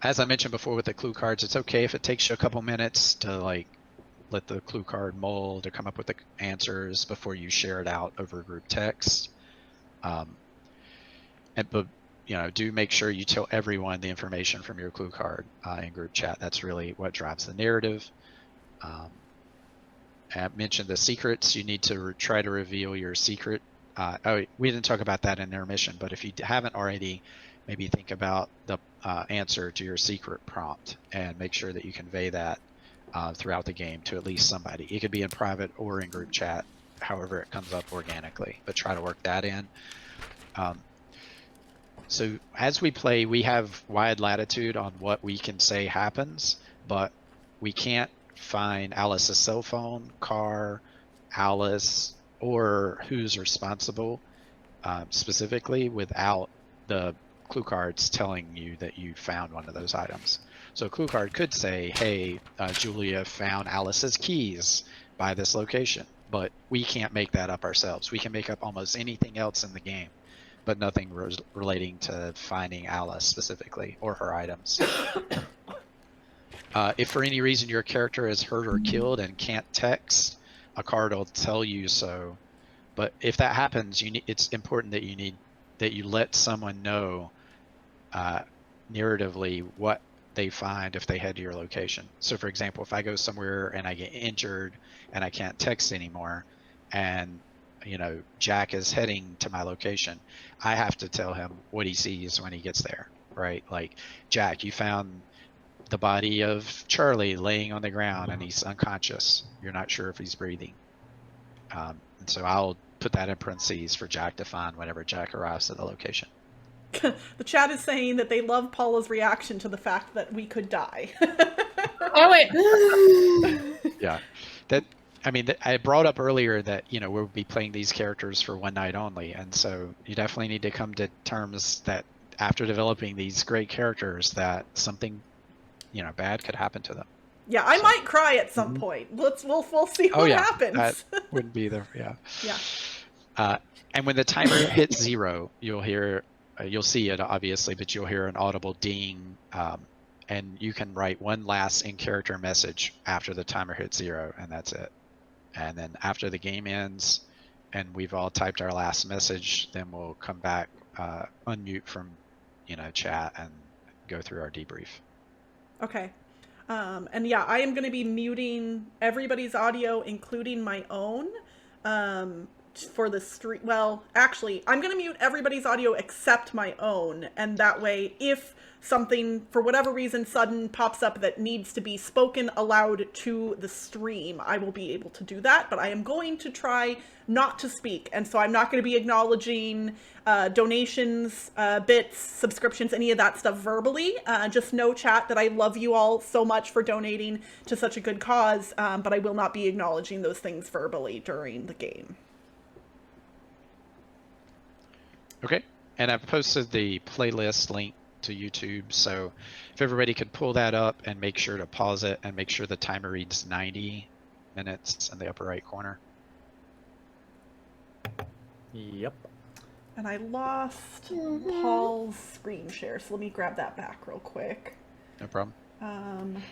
As I mentioned before with the clue cards, it's okay if it takes you a couple minutes to like let the clue card mold or come up with the answers before you share it out over group text. But you know, do make sure you tell everyone the information from your clue card in group chat. That's really what drives the narrative. I mentioned the secrets. You need to try to reveal your secret. Oh, we didn't talk about that in intermission, but if you haven't already, maybe think about the answer to your secret prompt and make sure that you convey that throughout the game to at least somebody. It could be in private or in group chat, however it comes up organically, but try to work that in. So as we play, we have wide latitude on what we can say happens, but we can't find Alice's cell phone, car, Alice, or who's responsible specifically without the clue cards telling you that you found one of those items. So a clue card could say, hey, Julia found Alice's keys by this location, but we can't make that up ourselves. We can make up almost anything else in the game, but nothing relating to finding Alice specifically or her items. If for any reason your character is hurt or killed and can't text, a card will tell you so. But if that happens, it's important that you let someone know narratively what they find if they head to your location. So for example, if I go somewhere and I get injured and I can't text anymore, and Jack is heading to my location, I have to tell him what he sees when he gets there, right? Like, Jack, you found the body of Charlie laying on the ground and he's unconscious. You're not sure if he's breathing. And so I'll put that in parentheses for Jack to find whenever Jack arrives at the location. The chat is saying that they love Paula's reaction to the fact that we could die. Oh wait. Yeah, I brought up earlier that we'll be playing these characters for one night only, and so you definitely need to come to terms that after developing these great characters, that something bad could happen to them. Yeah, I might cry at some point. We'll see what happens. That wouldn't be the Yeah. And when the timer hits 0, you'll see it obviously, but you'll hear an audible ding, and you can write one last in-character message after the timer hits 0, and that's it. And then after the game ends and we've all typed our last message, then we'll come back, unmute from chat and go through our debrief. Okay. And yeah, I am going to be muting everybody's audio, including my own, for the stream. Well, actually, I'm going to mute everybody's audio except my own. And that way, if something, for whatever reason, sudden pops up that needs to be spoken aloud to the stream, I will be able to do that. But I am going to try not to speak. And so I'm not going to be acknowledging donations, bits, subscriptions, any of that stuff verbally. Just know, chat, that I love you all so much for donating to such a good cause, but I will not be acknowledging those things verbally during the game. Okay, and I've posted the playlist link to YouTube, so if everybody could pull that up and make sure to pause it and make sure the timer reads 90 minutes in the upper right corner. Yep. And I lost Paul's screen share, so let me grab that back real quick. No problem.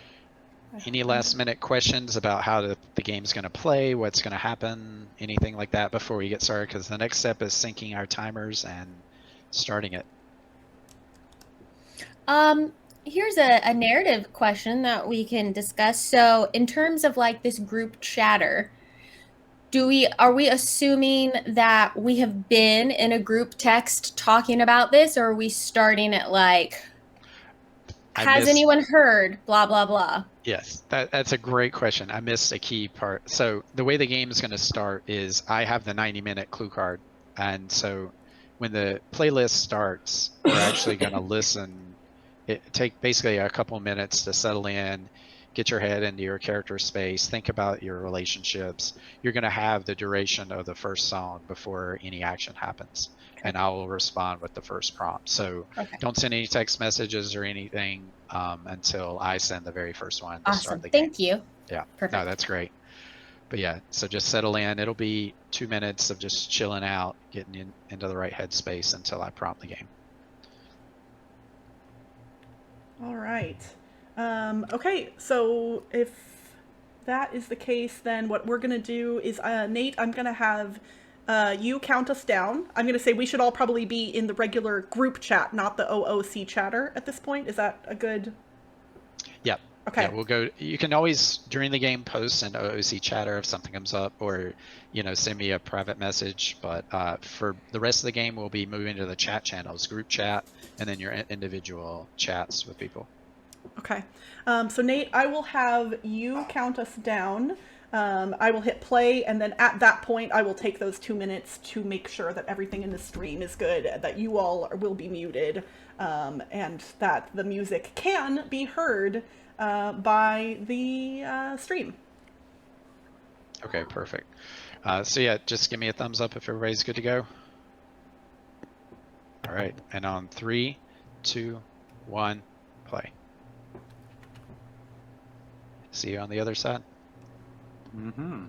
Any last minute questions about how the game's going to play, what's going to happen, anything like that before we get started? Because the next step is syncing our timers and starting it. Here's a narrative question that we can discuss. So in terms of like this group chatter, are we assuming that we have been in a group text talking about this, or are we starting at like, has anyone heard blah blah blah? Yes, that's a great question. I missed a key part. So the way the game is going to start is I have the 90-minute clue card, and so when the playlist starts, we're actually going to listen. It take basically a couple minutes to settle in, get your head into your character space, think about your relationships. You're going to have the duration of the first song before any action happens, and I will respond with the first prompt. So don't send any text messages or anything until I send the very first one to start the game. Thank you. Yeah, perfect. No, that's great. But yeah, so just settle in. It'll be 2 minutes of just chilling out, getting into the right headspace until I prompt the game. All right. Okay, so if that is the case, then what we're going to do is, Nate, I'm going to have you count us down. I'm going to say we should all probably be in the regular group chat, not the OOC chatter at this point. Is that a good... Yep. Okay. Yeah, we'll go. You can always, during the game, post an OOC chatter if something comes up, or send me a private message. But for the rest of the game, we'll be moving to the chat channels, group chat, and then your individual chats with people. Okay. So Nate, I will have you count us down. I will hit play, and then at that point, I will take those 2 minutes to make sure that everything in the stream is good, that you all will be muted, and that the music can be heard by the stream. Okay, perfect. So yeah, just give me a thumbs up if everybody's good to go. All right, and on 3, 2, 1, play. See you on the other side. Mm-hmm.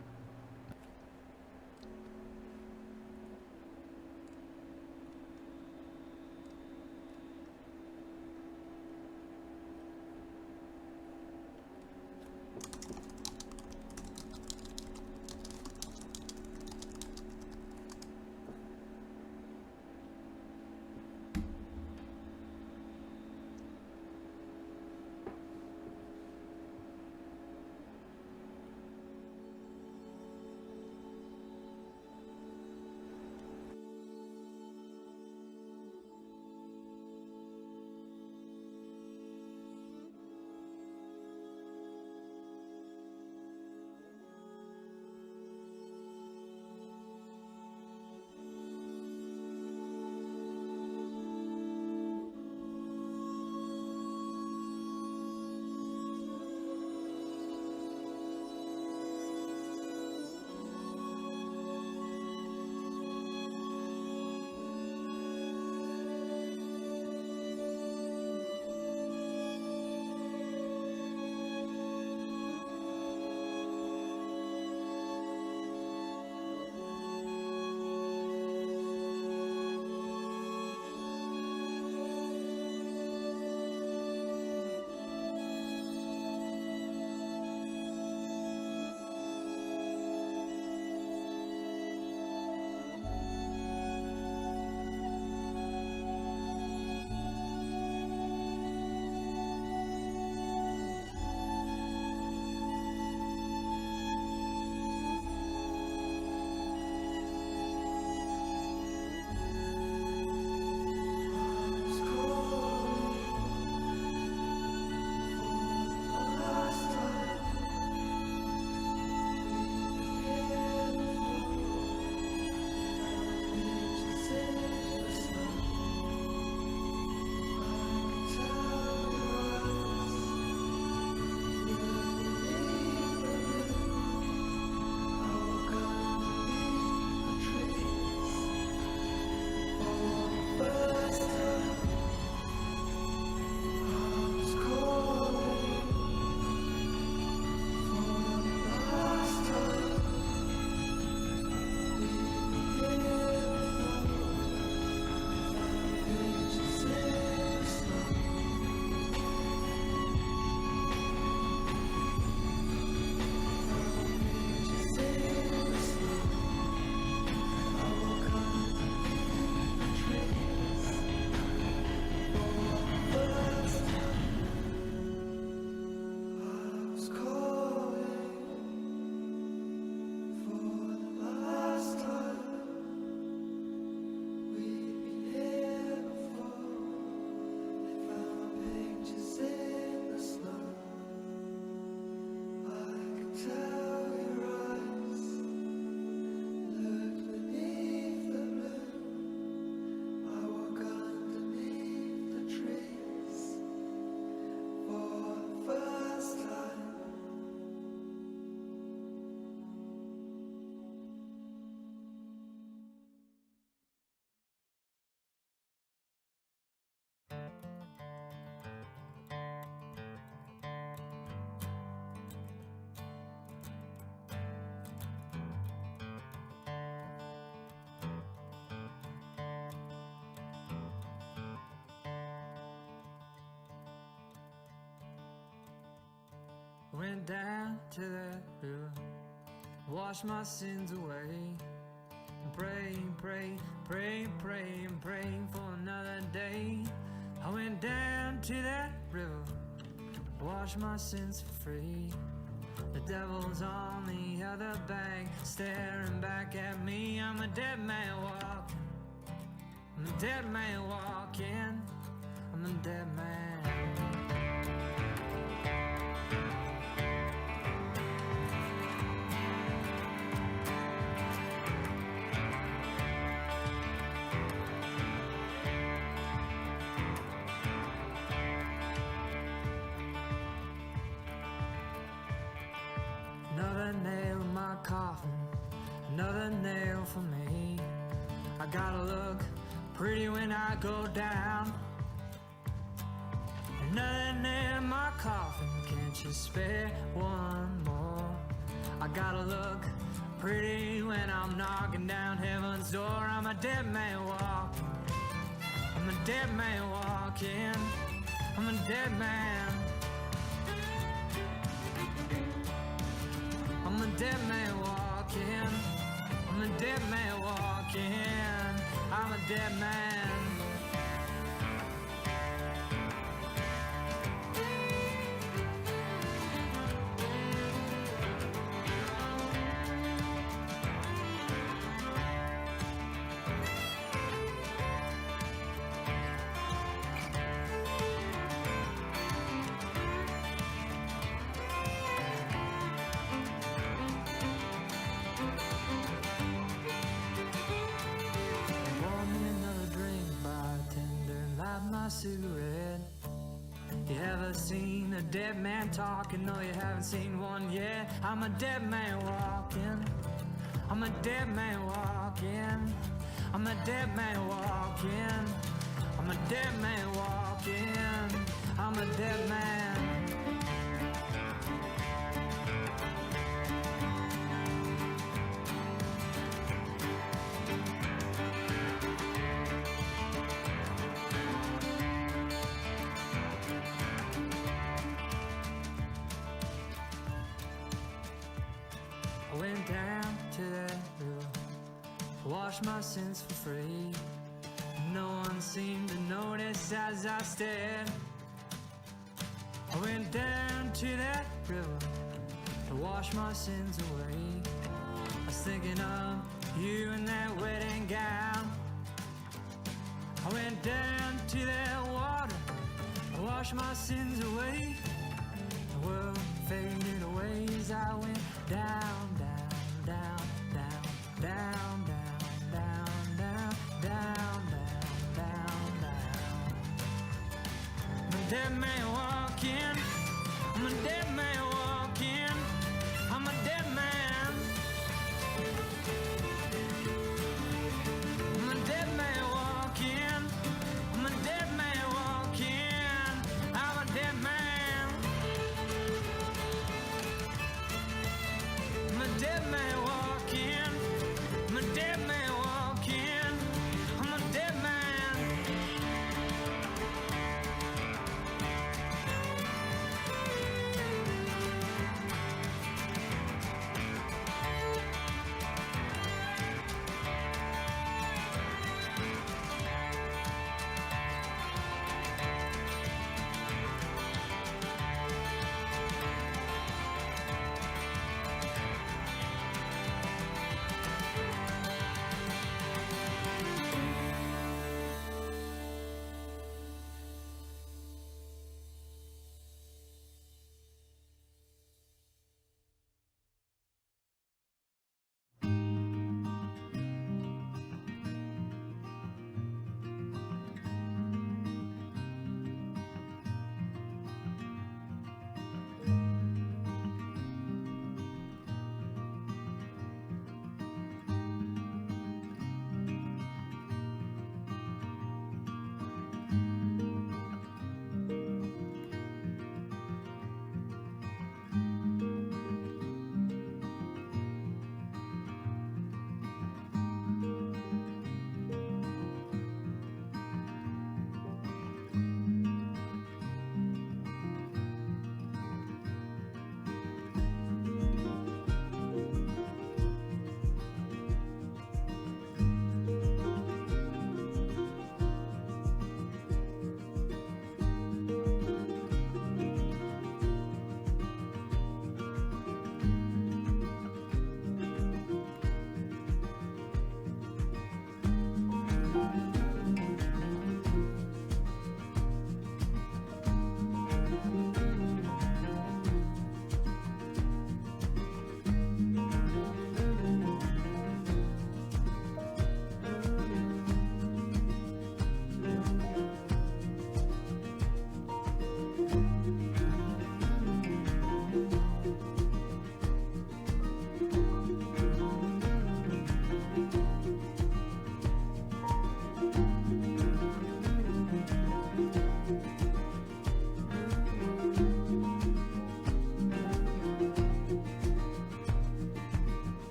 Went down to that river, washed my sins away, and praying, praying, praying, praying, praying for another day. I went down to that river, washed my sins for free. The devil's on the other bank, staring back at me. I'm a dead man walking, I'm a dead man walking, I'm a dead man. Another nail in my coffin, another nail for me. I gotta look pretty when I go down. nothing in my coffin. Can't you spare one more? I gotta look pretty when I'm knocking down heaven's door. I'm a dead man walking. I'm a dead man walking. I'm a dead man. I'm a dead man walking. I'm a dead man walking. I'm a dead man. My cigarette. You ever seen a dead man talking? No, you haven't seen one yet. I'm a dead man walking. I'm a dead man walking. I'm a dead man walking. I'm a dead man walking. I'm a dead man. I went down to that river, washed my sins for free. No one seemed to notice as I stared. I went down to that river to wash my sins away. I was thinking of you in that wedding gown. I went down to that water to wash my sins away. The world faded away as I went down, down, down, down, down, down, down, down, down, down, down, down. I'm a dead man walking. I'm a dead man walking. I'm a dead man. I'm a dead man walking. I'm a dead man walking. I'm a dead man. I'm a dead man walking. I'm a dead man walking. I'm a dead man.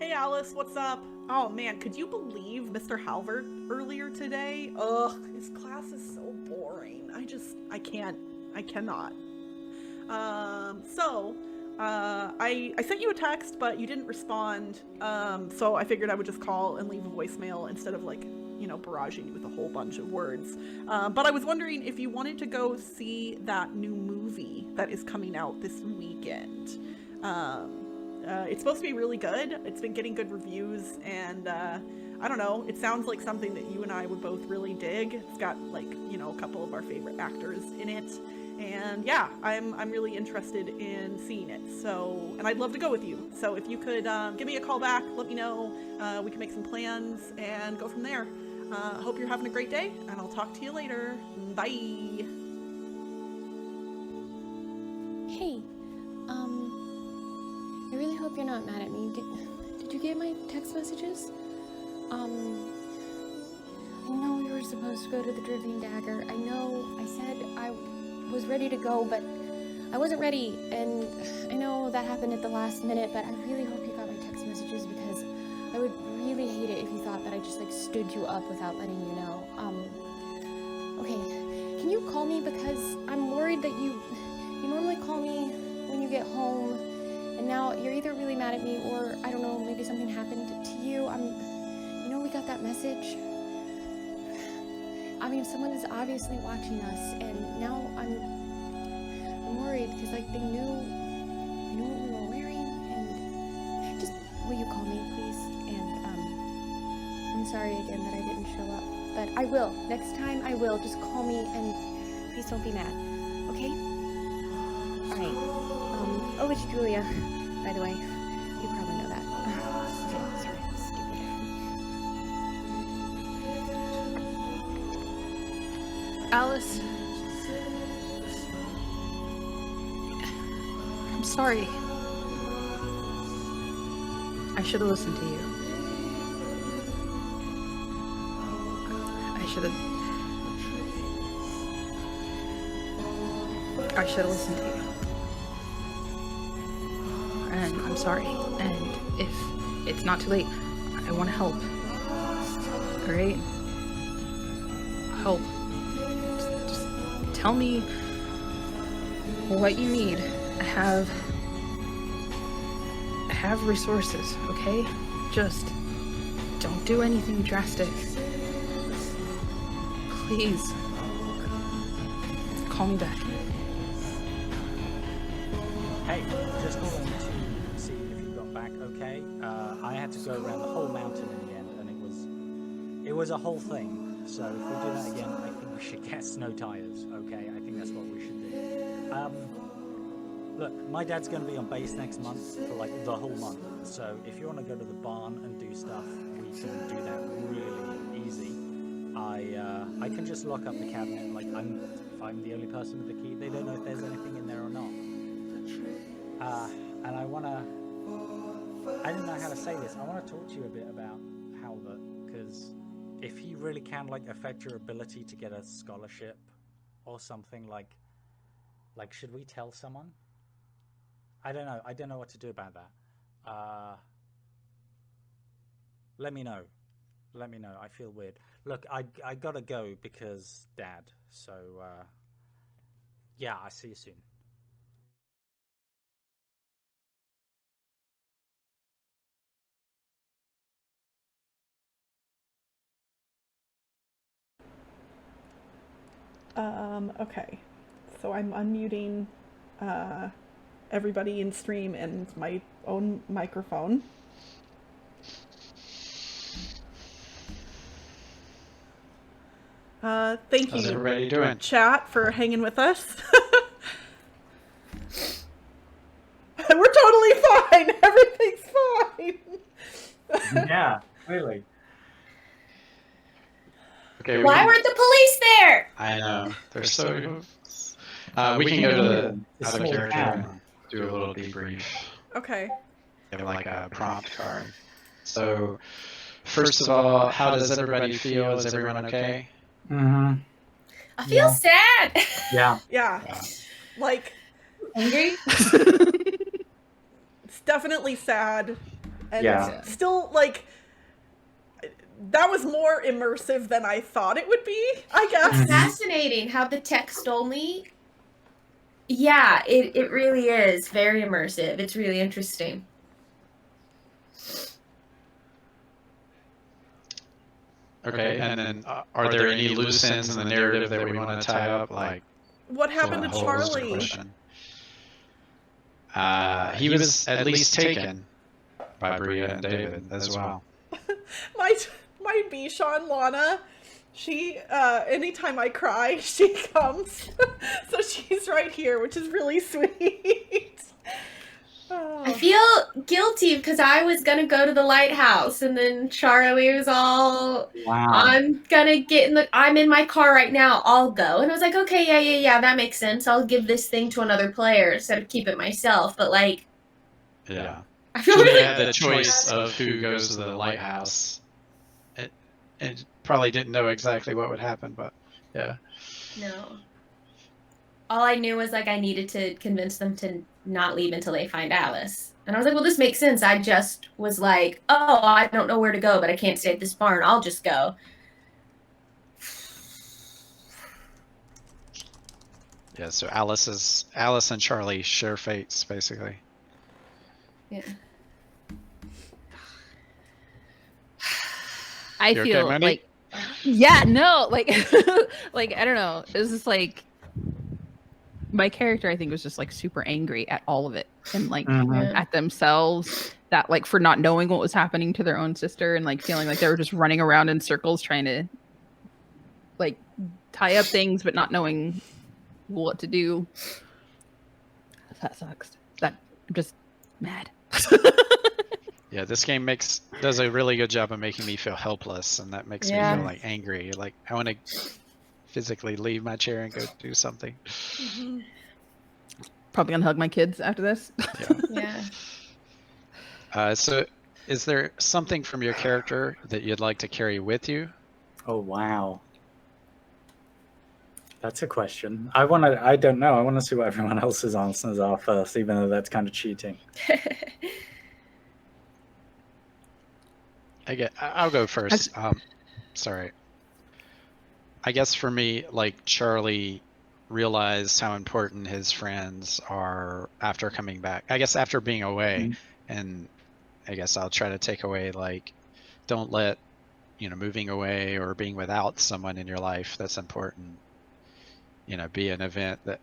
Hey Alice, what's up? Oh man, could you believe Mr. Halvert earlier today? Ugh, his class is so boring. I cannot. I sent you a text, but you didn't respond. So I figured I would just call and leave a voicemail instead of like, barraging you with a whole bunch of words. But I was wondering if you wanted to go see that new movie that is coming out this weekend. It's supposed to be really good. It's been getting good reviews, and I don't know, it sounds like something that you and I would both really dig. It's got like, a couple of our favorite actors in it. And yeah, I'm really interested in seeing it. So, and I'd love to go with you. So if you could give me a call back, let me know. We can make some plans and go from there. Hope you're having a great day, and I'll talk to you later. Bye. Hey, I really hope you're not mad at me. Did you get my text messages? I know we were supposed to go to the Driven Dagger. I know I said I was ready to go, but I wasn't ready, and I know that happened at the last minute, but I really hope you got my text messages, because I would really hate it if you thought that I just like stood you up without letting you know. Okay, can you call me, because I'm worried that you normally call me when you get home, and now you're either really mad at me, or I don't know, maybe something happened to you. We got that message. I mean, someone is obviously watching us, and now I'm worried, because like they knew what we were wearing, and just, will you call me, please? And I'm sorry again that I didn't show up, but I will. Next time I will. Just call me, and please don't be mad, okay? All right. Oh, it's Julia, by the way. You probably know that. Okay, sorry, I'm stupid. Alice. I'm sorry. I should have listened to you. I should have listened to you. And I'm sorry. And if it's not too late, I want to help. Alright? Help. Just tell me what you need. I have resources, okay? Just don't do anything drastic. Please. Call me back. Hey, just calling to see if you got back okay. I had to go around the whole mountain in the end, and it was a whole thing. So if we do that again, I think we should get snow tires, okay? I think that's what we should do. Look, my dad's going to be on base next month for like the whole month. So if you want to go to the barn and do stuff, we can do that really easy. I can just lock up the cabinet. Like I'm the only person with the key. They don't know if there's anything in there or not. And I don't know how to say this. I want to talk to you a bit about how because if he really can like affect your ability to get a scholarship or something, like should we tell someone? I don't know. I don't know what to do about that. Let me know. I feel weird. Look, I gotta go because Dad. So yeah, I'll see you soon. Okay. So I'm unmuting everybody in stream and my own microphone. Thank How's you, everybody doing? chat, for hanging with us. We're totally fine. Everything's fine. Yeah, really. Okay. Why weren't the police there? I know. They're so. We can go to the other character and do a little debrief. Okay. Give like a prompt card. So, first of all, how does everybody feel? Is everyone okay? Mm-hmm. I feel sad. Yeah. Yeah. Like, Angry? it's definitely sad. And Yeah. it's still, like, that was more immersive than I thought it would be, I guess. It's fascinating how the text only. Yeah, it really is very immersive. It's really interesting. Okay, and then are there any loose ends in the narrative that we want to tie up? Like, What happened to fill that hole is the Charlie? question. He was at least taken by Bria and David as well. My Bichon Lana, she anytime I cry, she comes. So she's right here, which is really sweet. Oh. I feel guilty because I was gonna go to the lighthouse, and then Charlie was all, Wow. I'm in my car right now, I'll go. And I was like, okay, yeah, that makes sense. I'll give this thing to another player instead of keep it myself. But like, Yeah. I feel She really had the choice of who goes to the lighthouse. And probably didn't know exactly what would happen, but yeah. No. All I knew was like I needed to convince them to not leave until they find Alice. And I was like, well, this makes sense. I just was like, oh, I don't know where to go, but I can't stay at this barn. I'll just go. Yeah, so Alice and Charlie share fates, basically. Yeah. I You okay, feel Monique? like, yeah, no, like, like, I don't know. It was just like, my character, I think, was just like super angry at all of it and like at themselves, that like for not knowing what was happening to their own sister and like feeling like they were just running around in circles trying to like tie up things, but not knowing what to do. That sucks. I'm just mad. Yeah, this game does a really good job of making me feel helpless, and that makes me feel like angry. Like I want to physically leave my chair and go do something. Mm-hmm. Probably gonna hug my kids after this. Yeah. So, is there something from your character that you'd like to carry with you? Oh wow. That's a question. I don't know. I want to see what everyone else's answers are first, even though that's kind of cheating. I'll go first. Sorry. I guess for me, like Charlie realized how important his friends are after coming back. I guess after being away, and I guess I'll try to take away like, don't let moving away or being without someone in your life that's important, be an event that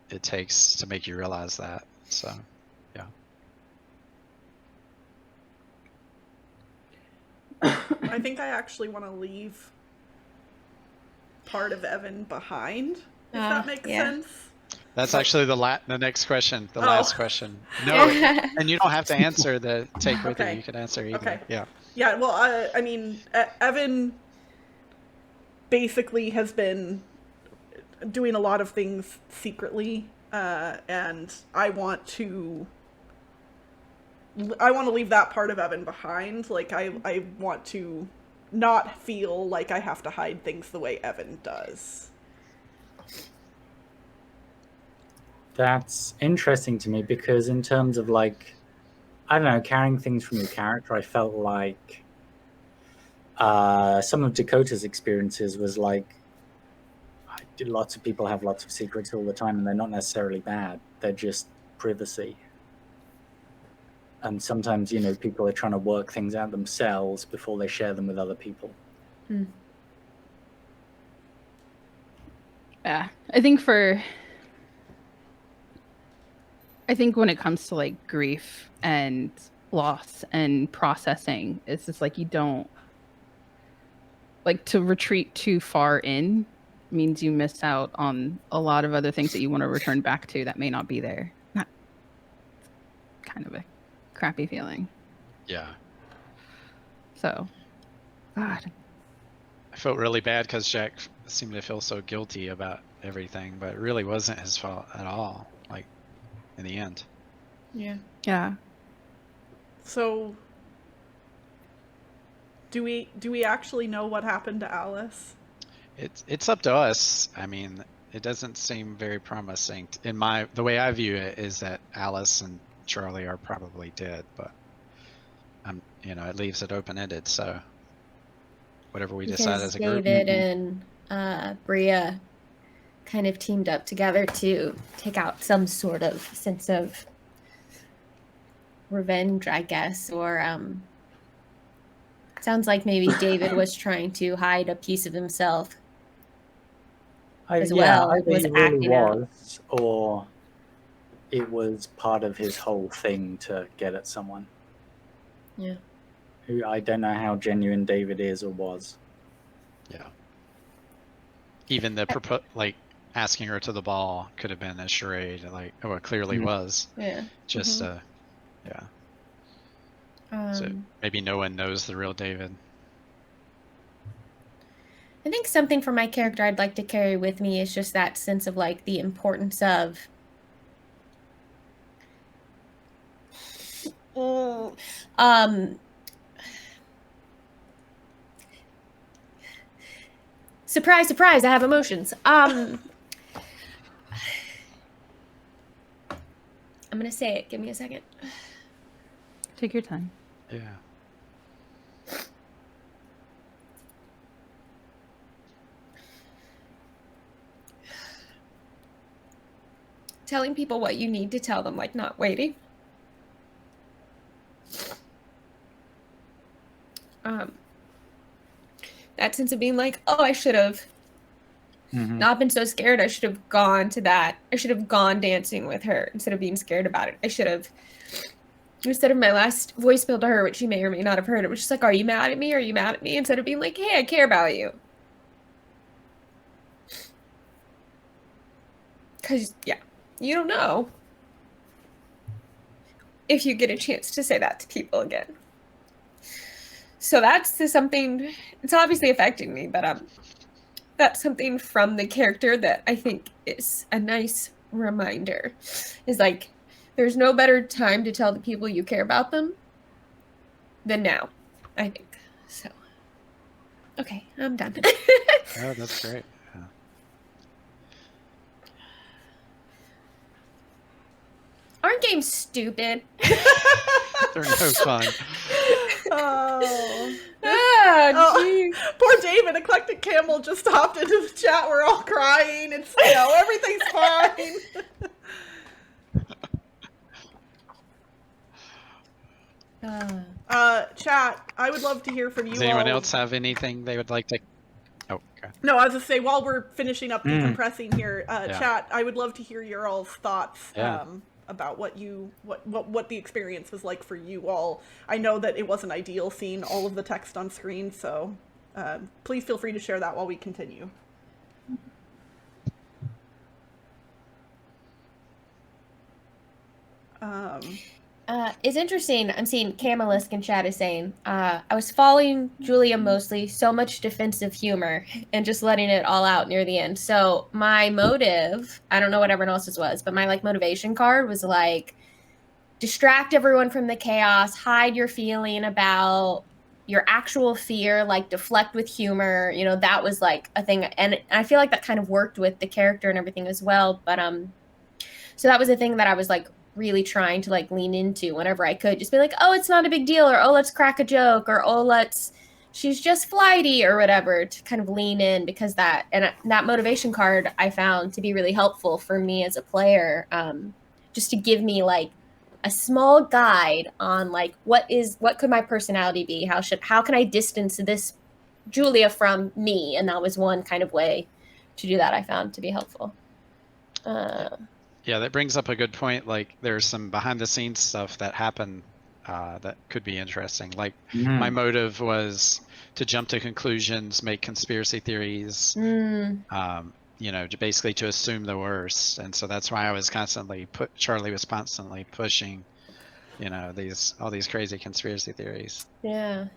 it takes to make you realize that. So, yeah. I think I actually want to leave part of Evan behind, if that makes sense. That's actually the next question, the last question. No, and you don't have to answer the take with you. You can answer either. Okay. Yeah. Yeah, well, I mean, Evan basically has been doing a lot of things secretly, and I want to leave that part of Evan behind. Like, I want to not feel like I have to hide things the way Evan does. That's interesting to me because in terms of like, I don't know, carrying things from your character, I felt like some of Dakota's experiences was like, lots of people have lots of secrets all the time and they're not necessarily bad. They're just privacy. And sometimes, people are trying to work things out themselves before they share them with other people. Yeah, I think when it comes to like grief and loss and processing, it's just like you don't like to retreat too far in means you miss out on a lot of other things that you want to return back to that may not be there. Not kind of a crappy feeling. Yeah. So, God. I felt really bad because Jack seemed to feel so guilty about everything, but it really wasn't his fault at all. Like, in the end. Yeah. So, do we actually know what happened to Alice? It's up to us. I mean, it doesn't seem very promising. The way I view it is that Alice and Charlie are probably dead, but it leaves it open-ended. So whatever we decide as a group. David and Bria kind of teamed up together to take out some sort of sense of revenge, I guess, or sounds like maybe David was trying to hide a piece of himself as well. Either Was he really acting out. was, or it was part of his whole thing to get at someone. Yeah. Who I don't know how genuine David is or was. Yeah. Even the asking her to the ball could have been a charade, it clearly was. Yeah. Just yeah. So maybe no one knows the real David. I think something for my character I'd like to carry with me is just that sense of like the importance of surprise, surprise, I have emotions. I'm gonna say it. Give me a second. Take your time. Yeah. Telling people what you need to tell them, like not waiting. That sense of being like, oh, I should have not been so scared. I should have gone to that. I should have gone dancing with her instead of being scared about it. I should have, instead of my last voicemail to her, which she may or may not have heard, it was just like, are you mad at me? Are you mad at me? Instead of being like, hey, I care about you. Because, yeah, you don't know if you get a chance to say that to people again. So that's something, it's obviously affecting me, but that's something from the character that I think is a nice reminder. Is like, there's no better time to tell the people you care about them than now, I think. So, okay, I'm done. Oh, that's great. Yeah. Aren't games stupid? They're no fun. Oh. Oh, Poor David, Eclectic Camel just hopped into the chat. We're all crying. It's, everything's fine. Chat, I would love to hear from you. Does anyone all. else have anything they would like to? Oh, okay. No, I was just say while we're finishing up decompressing here, chat, I would love to hear your all's thoughts about what the experience was like for you all. I know that it wasn't ideal seeing all of the text on screen, so please feel free to share that while we continue. It's interesting. I'm seeing Camelisk in chat is saying, I was following Julia mostly, so much defensive humor and just letting it all out near the end. So my motive, I don't know what everyone else's was, but my motivation card was like, distract everyone from the chaos, hide your feeling about your actual fear, deflect with humor. That was a thing. And I feel like that kind of worked with the character and everything as well. But so that was a thing that I was really trying to lean into whenever I could, just be like, oh, it's not a big deal, or oh, let's crack a joke, or oh, she's just flighty, or whatever, to kind of lean in, because that motivation card I found to be really helpful for me as a player, just to give me a small guide on what could my personality be, how can I distance this Julia from me, and that was one kind of way to do that I found to be helpful. Yeah, that brings up a good point. There's some behind the scenes stuff that happened that could be interesting. My motive was to jump to conclusions, make conspiracy theories, basically to assume the worst. And so that's why I was Charlie was constantly pushing, all these crazy conspiracy theories. Yeah.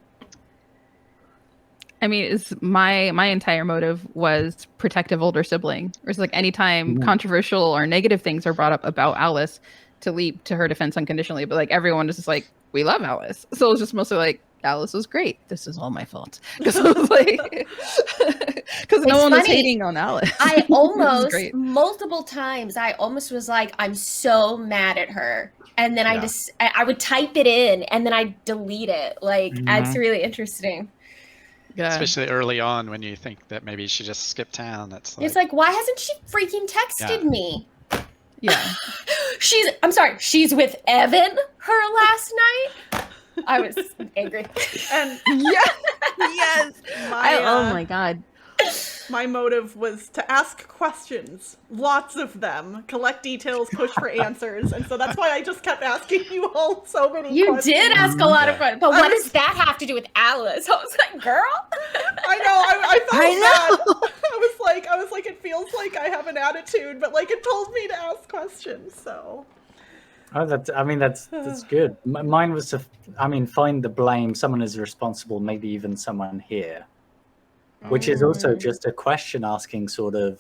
I mean, my entire motive was protective older sibling. It's anytime controversial or negative things are brought up about Alice, to leap to her defense unconditionally. But everyone is just we love Alice. So it was just mostly Alice was great. This is all my fault. Because it was because no one was hating on Alice. I almost multiple times I almost was I'm so mad at her. and then I would type it in and then I delete it. Like it's really interesting. Yeah. Especially early on when you think that maybe she just skipped town. It's like, why hasn't she freaking texted me? Yeah. She's with Evan her last night. I was angry. And Yes. Oh my god. my motive was to ask questions, lots of them, collect details, push for answers, and so that's why I just kept asking you all so many questions. You did ask a lot of questions, but what does that have to do with Alice? I was like, girl. I know, I felt bad. I was like, it feels like I have an attitude, but like it told me to ask questions, so. Oh, that's good. Mine was to, find the blame. Someone is responsible, maybe even someone here. Which is also just a question asking sort of.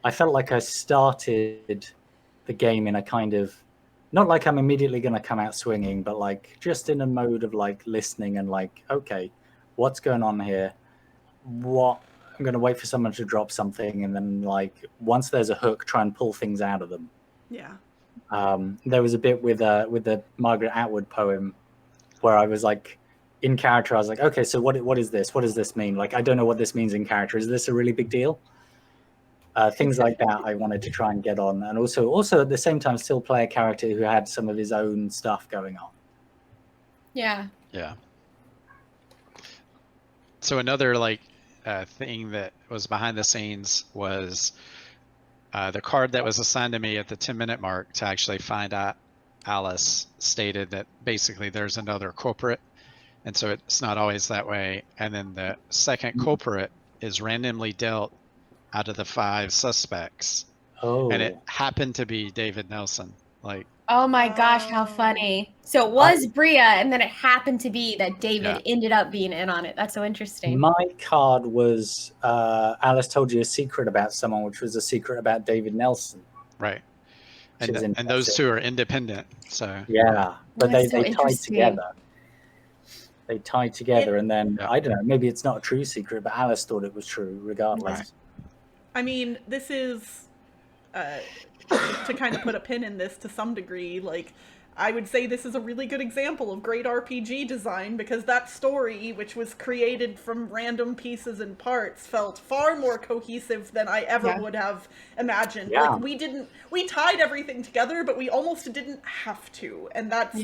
I felt like I started the game in a kind of, not like I'm immediately going to come out swinging, but like just in a mode of like listening and like, okay, what's going on here? I'm going to wait for someone to drop something, and then like once there's a hook, try and pull things out of them. Yeah. There was a bit with the Margaret Atwood poem where I was like, in character, I was like, okay, so what is this? What does this mean? Like, I don't know what this means in character. Is this a really big deal? Things like that I wanted to try and get on. And also at the same time, still play a character who had some of his own stuff going on. Yeah. Yeah. So another thing that was behind the scenes was the card that was assigned to me at the 10-minute mark to actually find out Alice stated that basically there's another culprit. And so it's not always that way. And then the second culprit is randomly dealt out of the 5 suspects. Oh. And it happened to be David Nelson. Oh my gosh, how funny. So it was Bria, and then it happened to be that David ended up being in on it. That's so interesting. My card was Alice told you a secret about someone, which was a secret about David Nelson. Right. And those two are independent. So yeah, but they so tied together. They tied together, and then I don't know. Maybe it's not a true secret, but Alice thought it was true, regardless. Right. I mean, this is to kind of put a pin in this to some degree. Like, I would say this is a really good example of great RPG design, because that story, which was created from random pieces and parts, felt far more cohesive than I ever would have imagined. Yeah. Like, we tied everything together, but we almost didn't have to, and that's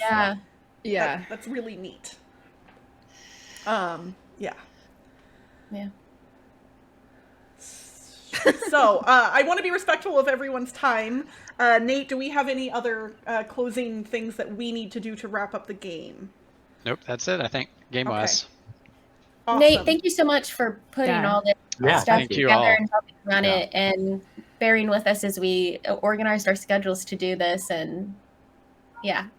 that's really neat. Yeah. So, I want to be respectful of everyone's time. Nate, do we have any other closing things that we need to do to wrap up the game? Nope, that's it, I think, game-wise. Awesome. Nate, thank you so much for putting all this stuff together and helping run it and bearing with us as we organized our schedules to do this. And well,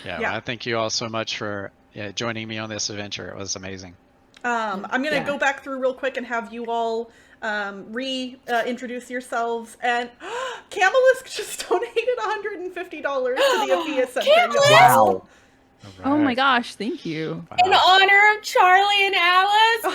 I thank you all so much for joining me on this adventure. It was amazing. I'm going to go back through real quick and have you all introduce yourselves. And Camelisk just donated $150 to the Athea Center. Wow. Right. Oh my gosh, thank you. Wow. In honor of Charlie and Alice.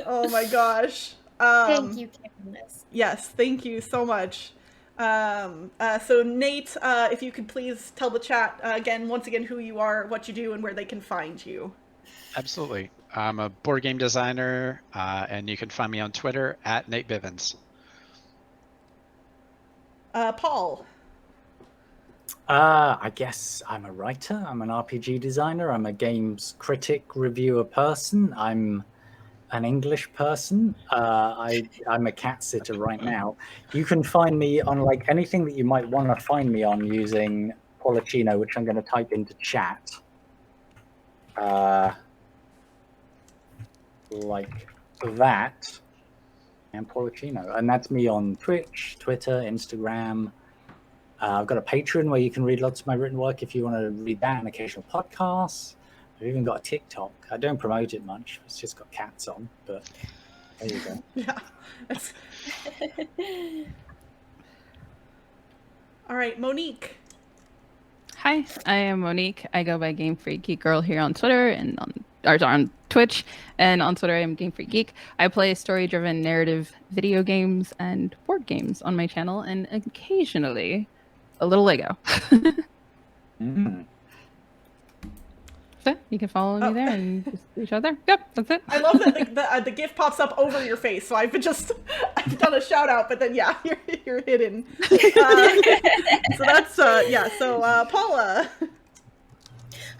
Oh my gosh. Thank you, Camelisk. Yes, thank you so much. So Nate, if you could please tell the chat once again who you are, what you do, and where they can find you. Absolutely. I'm a board game designer, and you can find me on Twitter at Nate Bivens. Paul. I guess I'm a writer. I'm an RPG designer. I'm a games critic, reviewer person. I'm an English person. I'm a cat sitter right now. You can find me on like anything that you might want to find me on using Policino, which I'm going to type into chat. Like that, and Policino, and that's me on Twitch, Twitter, Instagram. I've got a Patreon where you can read lots of my written work if you want to read that, and occasional podcasts. I've even got a TikTok. I don't promote it much. It's just got cats on, but there you go. Yeah. All right, Monique. Hi, I am Monique. I go by Game Freaky Girl here on Twitter and on on Twitch, and on Twitter I am Game Freak Geek. I play story-driven narrative video games and board games on my channel, and occasionally a little Lego. So you can follow me there and just see each other. Yep, that's it. I love that the GIF pops up over your face. So I've done a shout out, but then yeah, you're hidden. So that's So Paula.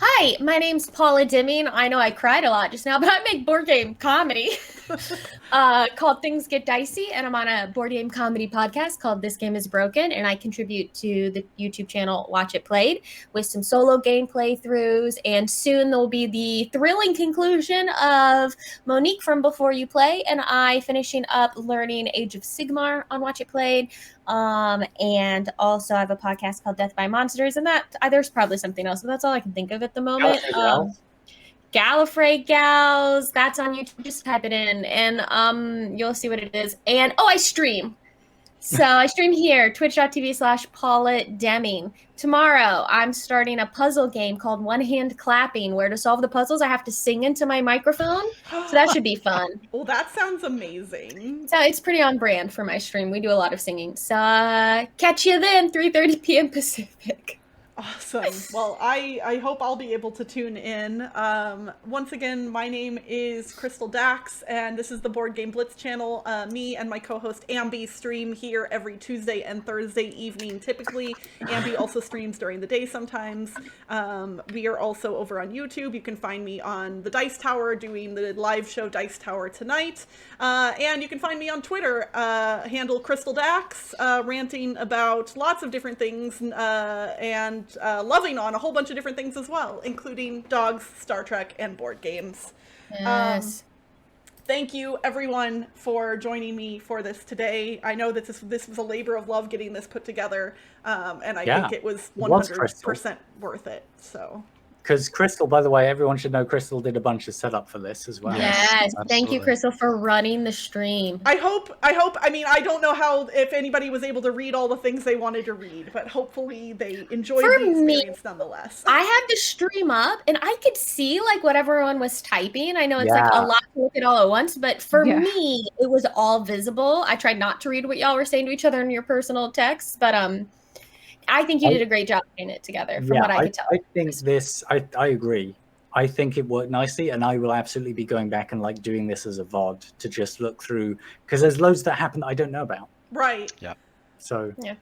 Hi, my name's Paula Dimming. I know I cried a lot just now, but I make board game comedy called Things Get Dicey, and I'm on a board game comedy podcast called This Game Is Broken, and I contribute to the YouTube channel Watch It Played with some solo game playthroughs, and soon there will be the thrilling conclusion of Monique from Before You Play, and I finishing up learning Age of Sigmar on Watch It Played. And also I have a podcast called Death by Monsters, and that there's probably something else, but that's all I can think of at the moment. Gallifrey Gals, that's on YouTube. Just type it in and you'll see what it is. And I stream. So I stream here, twitch.tv/Paula Deming. Tomorrow, I'm starting a puzzle game called One Hand Clapping, where to solve the puzzles, I have to sing into my microphone. So that should be fun. Well, that sounds amazing. So it's pretty on brand for my stream. We do a lot of singing. So catch you then, 3:30 p.m. Pacific. Awesome. Well, I hope I'll be able to tune in. Once again, my name is Crystal Dax, and this is the Board Game Blitz channel. Me and my co-host Ambi stream here every Tuesday and Thursday evening, typically. Ambi also streams during the day sometimes. We are also over on YouTube. You can find me on the Dice Tower doing the live show Dice Tower tonight. And you can find me on Twitter, handle Crystal Dax, ranting about lots of different things and loving on a whole bunch of different things as well, including dogs, Star Trek, and board games. Yes. Thank you, everyone, for joining me for this today. I know that this was a labor of love getting this put together, and I think it was 100% worth it. So. Because Crystal, by the way, everyone should know Crystal did a bunch of setup for this as well. Yes, thank you, Crystal, for running the stream. I mean, I don't know if anybody was able to read all the things they wanted to read, but hopefully they enjoyed the experience nonetheless. I had the stream up, and I could see, like, what everyone was typing. I know it's, like, a lot to look at all at once, but for me, it was all visible. I tried not to read what y'all were saying to each other in your personal texts, but, I think you did a great job putting it together from what I could tell. I think I agree. I think it worked nicely, and I will absolutely be going back and like doing this as a VOD to just look through, because there's loads that happen that I don't know about. Right. Yeah. So yeah.